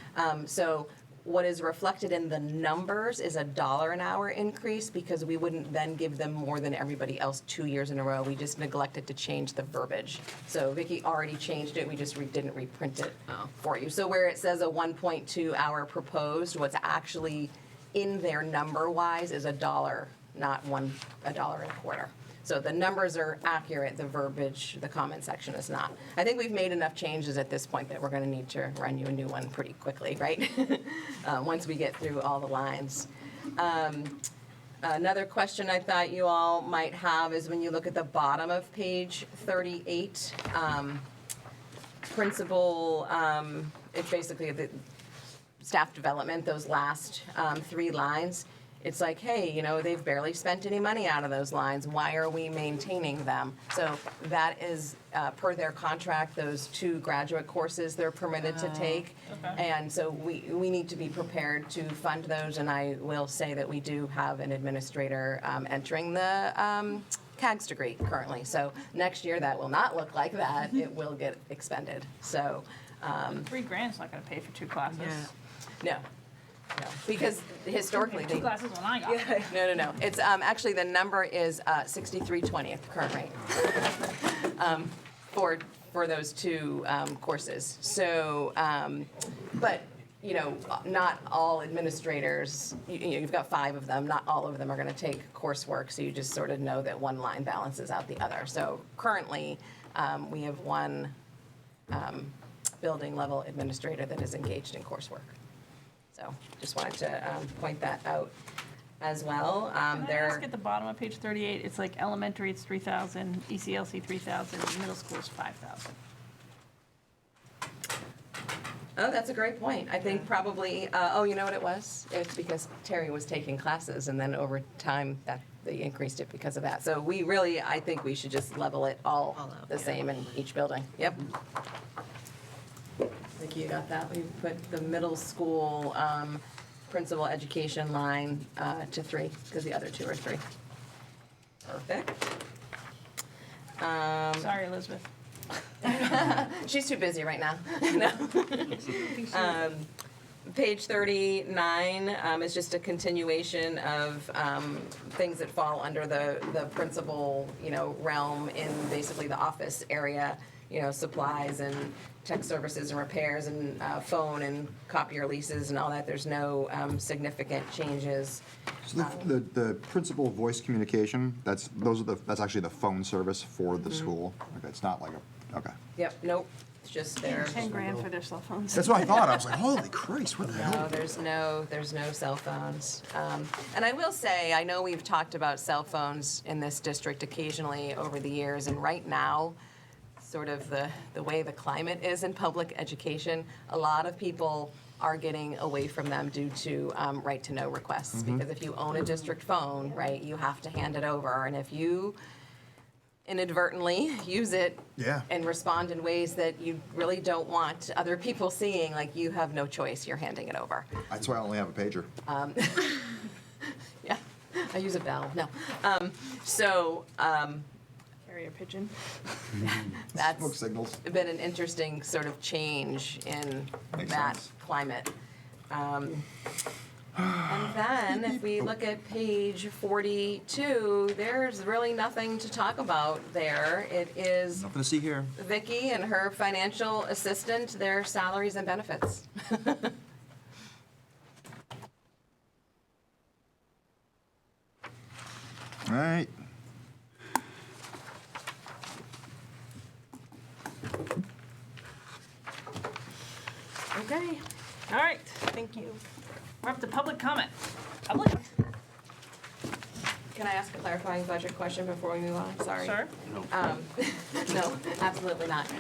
So what is reflected in the numbers is $1 an hour increase, because we wouldn't then give them more than everybody else 2 years in a row. We just neglected to change the verbiage. So Vicki already changed it, we just didn't reprint it for you. So where it says a 1.2 hour proposed, what's actually in there number-wise is $1 not $1.25. So the numbers are accurate, the verbiage, the comment section is not. I think we've made enough changes at this point that we're going to need to run you a new one pretty quickly, right? Once we get through all the lines. Another question I thought you all might have is when you look at the bottom of page 38, principal, it's basically the staff development, those last 3 lines. It's like, hey, you know, they've barely spent any money out of those lines. Why are we maintaining them? So that is per their contract, those 2 graduate courses they're permitted to take. And so we need to be prepared to fund those. And I will say that we do have an administrator entering the CAGS degree currently. So next year that will not look like that. It will get expended. So $3,000's not gonna pay for 2 classes. no. No, because historically, 2 classes when I got No. it. It's actually, the number is 6320 at the current rate for those 2 courses. So, but, you know, not all administrators, you've got 5 of them, not all of them are going to take coursework, so you just sort of know that one line balances out the other. So currently, we have 1 building level administrator that is engaged in coursework. So just wanted to point that out as well. Can I ask at the bottom of page 38, it's like elementary, it's 3,000, ECLC 3,000, middle school is 5,000. Oh, that's a great point. I think probably, you know what it was? It's because Terry was taking classes, and then over time, that they increased it because of that. So we really, I think we should just level it all the same in each building. Yep. I think you got that. We put the middle school principal education line to 3, because the other 2 are 3. Perfect. Sorry, Elizabeth. She's too busy right now. No. Page 39 is just a continuation of things that fall under the principal, you know, realm in basically the office area, you know, supplies and tech services and repairs and phone and copier leases and all that. There's no significant changes. So the principal voice communication, that's actually the phone service for the school? Okay, it's not like okay. Yep, nope, it's just their. $10,000 for their cell phones. That's what I thought. I was like, holy Christ, what the hell? No, there's no cell phones. And I will say, I know we've talked about cell phones in this district occasionally over the years, and right now, sort of the way the climate is in public education, a lot of people are getting away from them due to right-to-know requests. Because if you own a district phone, right, you have to hand it over. And if you inadvertently use it and respond in ways that you really don't want other people seeing, like, you have no choice, you're handing it over. That's why I only have a pager. Yeah, I use a bell, no. Carrier pigeon. That's Smoke signals. been an interesting sort of change in Makes that sense. climate. And then, if we look at page 42, there's really nothing to talk about there. It is Nothing to see here. Vicky and her financial assistant, their salaries and benefits. All right. Okay, all right, thank you. We're up to public comment. Public? Can I ask a clarifying budget question before we move on? Sorry. Sure. No, absolutely not.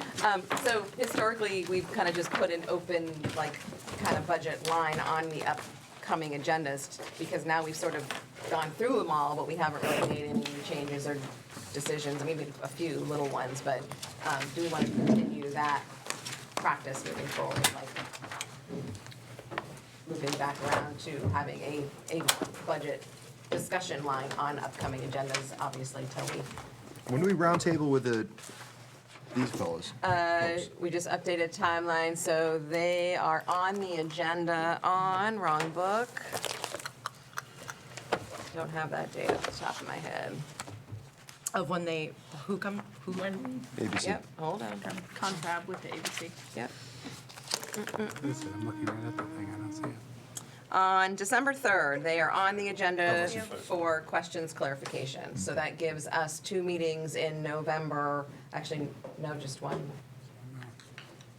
So historically, we've kind of just put an open, like, kind of budget line on the upcoming agendas, because now we've sort of gone through them all, but we haven't really made any changes or decisions, maybe a few little ones, but do we want to continue that practice moving forward, like moving back around to having a budget discussion line on upcoming agendas, obviously, till we. When do we roundtable with these fellows? We just updated timeline, so they are on the agenda on, wrong book. Don't have that date off the top of my head. Of when they, who come, who? When ABC. Yep, hold on. confab with the ABC. Yep. Listen, I'm looking right at the thing, I don't see it. On December 3rd, they are on the agenda for questions clarification. So that gives us 2 meetings in November, actually, no, just one.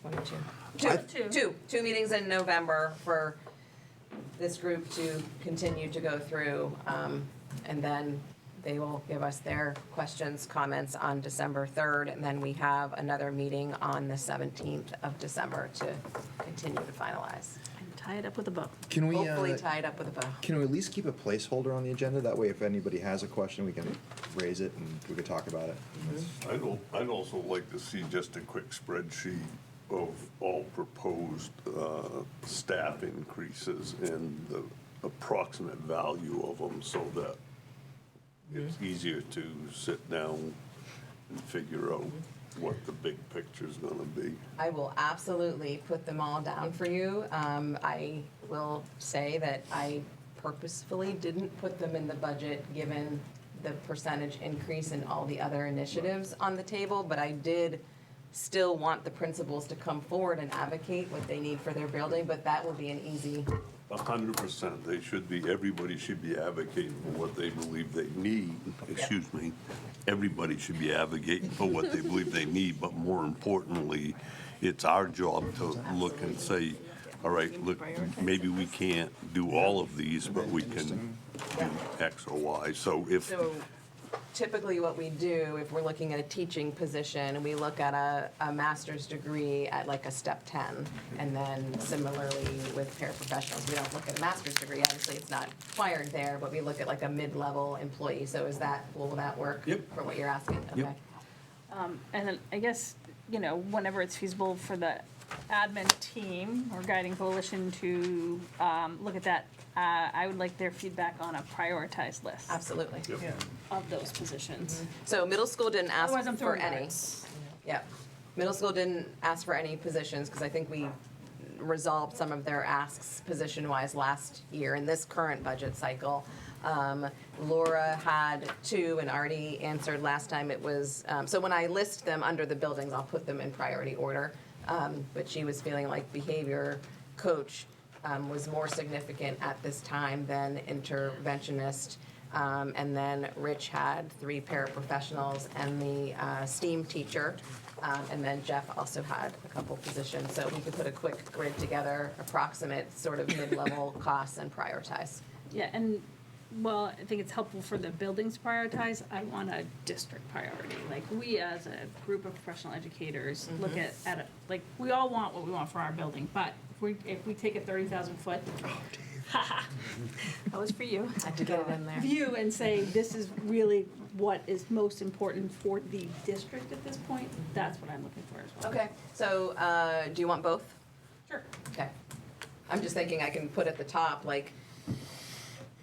One or two? Two meetings in November for this group to continue to go through. And then they will give us their questions, comments on December 3rd. And then we have another meeting on the 17th of December to continue to finalize. And tie it up with a bow. Can we, Hopefully tie it up with a bow. can we at least keep a placeholder on the agenda? That way, if anybody has a question, we can raise it and we can talk about it. I'd also like to see just a quick spreadsheet of all proposed staff increases and the approximate value of them so that it's easier to sit down and figure out what the big picture's gonna be. I will absolutely put them all down for you. I will say that I purposefully didn't put them in the budget, given the percentage increase in all the other initiatives on the table, but I did still want the principals to come forward and advocate what they need for their building, but that will be an easy, 100%, they should be, everybody should be advocating for what they believe they need, excuse me. Everybody should be advocating for what they believe they need, but more importantly, it's our job to look and say, all right, look, maybe we can't do all of these, but we can do X or Y. So if, so typically what we do, if we're looking at a teaching position, we look at a master's degree at like a step 10. And then similarly with paraprofessionals, we don't look at a master's degree, obviously it's not required there, but we look at like a mid-level employee. So is that, will that work for what you're asking? Yep. Okay. And then I guess, whenever it's feasible for the admin team or guiding coalition to look at that, I would like their feedback on a prioritized list Absolutely. of those positions. So middle school didn't ask Otherwise, I'm for throwing any. darts. Yep. Middle school didn't ask for any positions because I think we resolved some of their asks position-wise last year in this current budget cycle. Laura had 2 and already answered last time. It was, so when I list them under the buildings, I'll put them in priority order. But she was feeling like behavior coach was more significant at this time than interventionist. And then Rich had 3 paraprofessionals and the STEAM teacher. And then Jeff also had a couple positions. So we could put a quick grid together, approximate sort of mid-level costs and prioritize. Yeah, and, well, I think it's helpful for the buildings to prioritize. I want a district priority. Like, we as a group of professional educators look at it, like, we all want what we want for our building, but if we take a 30,000 foot, that was for you. I had to get it in there. View and say, this is really what is most important for the district at this point, that's what I'm looking for as well. Okay, so do you want both? Sure. Okay. I'm just thinking I can put at the top, like,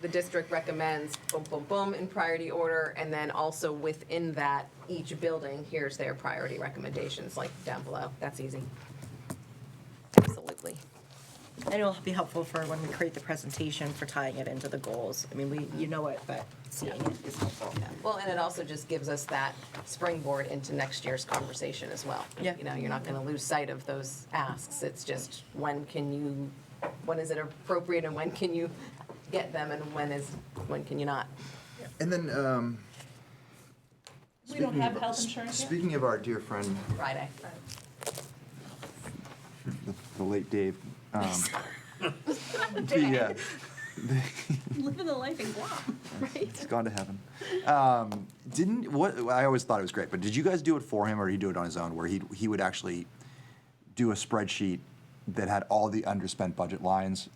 the district recommends boom, boom, boom in priority order, and then also within that, each building, here's their priority recommendations, like down below. That's easy. Absolutely. And it'll be helpful for when we create the presentation for tying it into the goals. I mean, you know it, but seeing it is helpful. Well, and it also just gives us that springboard into next year's conversation as well. Yeah. You're not gonna lose sight of those asks. It's just when is it appropriate and when can you get them and when can you not? And then, We don't have health insurance yet? speaking of our dear friend, Friday. the late Dave, Living the life in Guam, right? he's gone to heaven. I always thought it was great, but did you guys do it for him or did he do it on his own, where he would actually do a spreadsheet that had all the underspent budget lines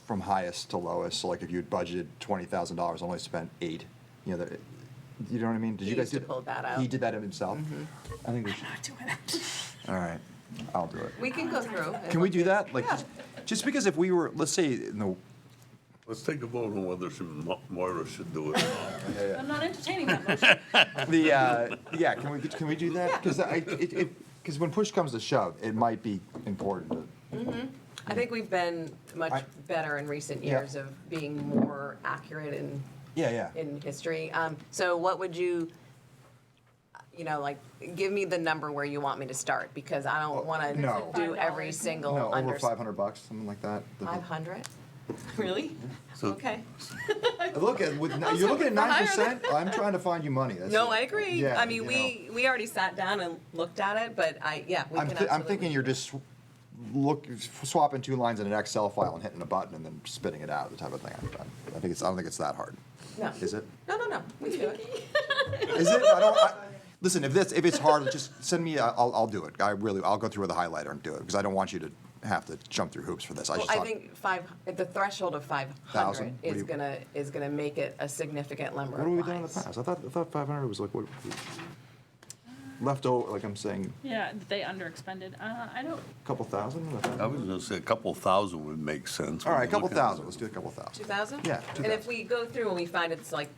from highest to lowest? So like if you had budgeted $20,000, only spent $8, you know what I mean? Did you guys used to pull that out. He did that himself? I think we should. Not doing it. All right, I'll do it. We can go through. Can we do that? Like, just because if we were, let's say, let's take a vote on whether Moira should do it or not. I'm not entertaining that motion. can we do that? Because when push comes to shove, it might be important to. I think we've been much better in recent years of being more accurate in history. So what would you, give me the number where you want me to start, because I don't want to No. do every single No, over under. $500, something like that. 500? Really? So- Okay. Look, you're looking at 9%, I'm trying to find you money. That's No, it. I agree. Yeah, I mean, you we already sat down and looked at it, but we can I'm absolutely. thinking you're just swapping two lines in an Excel file and hitting a button and then spitting it out, the type of thing. I don't think it's that hard. No. Is it? No, we can do it. Is it? Listen, if it's hard, just send me, I'll do it. I'll go through with a highlighter and do it, because I don't want you to have to jump through hoops for this. Well, just I thought- think the threshold of 500 1,000? is gonna make it a significant number What of have we done in the lines. past? I thought 500 was like what, left over, like I'm saying, Yeah, they underexpended. I don't, a couple thousand? I was gonna say a couple thousand would make sense. All right, a when you couple look at thousand, it. let's do a couple thousand. 2,000? Yeah, And if 2,000. we go through and we find it's like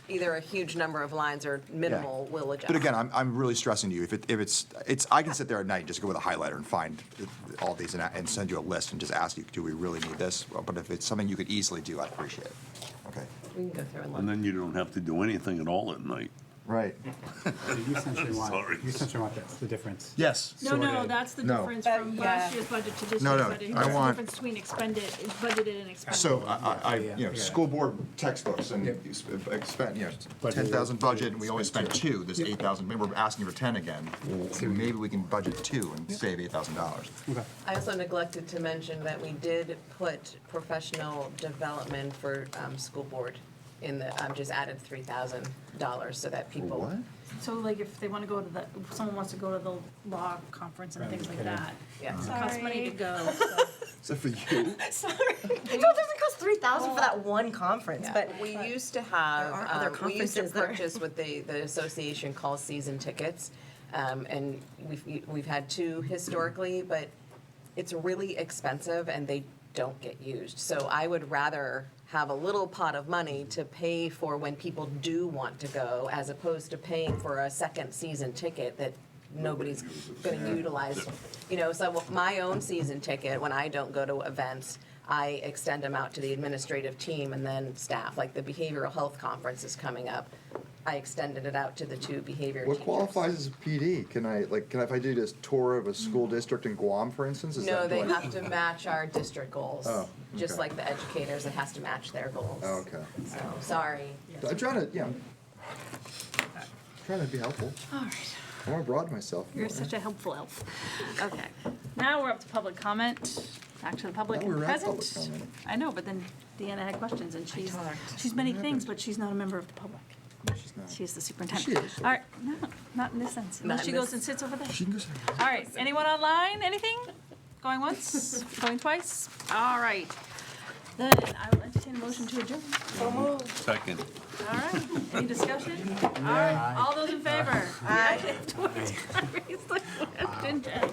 either a huge number of lines or minimal, we'll adjust. But again, I'm really stressing to you, if it's, I can sit there at night and just go with a highlighter and find all these and send you a list and just ask you, do we really need this? But if it's something you could easily do, I'd appreciate it. Okay. We can go through and look. And then you don't have to do anything at all at night. Right. You essentially Sorry. want that's the difference. Yes. no, Sorted. that's the No. difference But, from yeah. last year's budget to this No, year's no, budget. I Here's the want- difference between budgeted and expended. So Yeah. school board textbooks and Yep. you spent, Budgeted 10,000 budget and we only spent spent two, this 8,000, maybe we're asking for 10 again. So maybe we can budget two and save $8,000. Okay. I also neglected to mention that we did put professional development for school board in the, just added $3,000 so that people. What? So like if they want to go to if someone wants to go to the law conference and things like that, Yeah. it costs money to go. Is that for you? Sorry. It doesn't cost 3,000 for that one conference, Yeah, but we used to have, There are other we used to conferences that are- purchase what the association calls season tickets. And we've had two historically, but it's really expensive and they don't get used. So I would rather have a little pot of money to pay for when people do want to go, as opposed to paying for a second season ticket that nobody's gonna utilize. You know, so my own season ticket, when I don't go to events, I extend them out to the administrative team and then staff. Like the behavioral health conference is coming up. I extended it out to the two behavior What teachers. qualifies as a PD? Can I, if I do this tour of a school district in Guam, for instance, is that? No, they do I- have to match our district goals. Oh, Just okay. like the educators, it has to match their goals. Oh, okay. So, sorry. I'm trying to, trying to be helpful. All right. I want to broaden myself. You're such a helpful elf. Okay, now we're up to public comment. Back to the public Thought we were at present. public comment. I know, but then Deanna had questions and she's many things, but she's not a member of the public. She's not. She's the superintendent. She is. All right, no, not in this sense. Unless in she goes this- and sits over there. She can go say. All right, anyone online, anything? Going once, going twice? All right. Then I will entertain a motion to adjourn. Second. All right, any discussion? All right, all those in favor? Aye. Raise the question, Jen.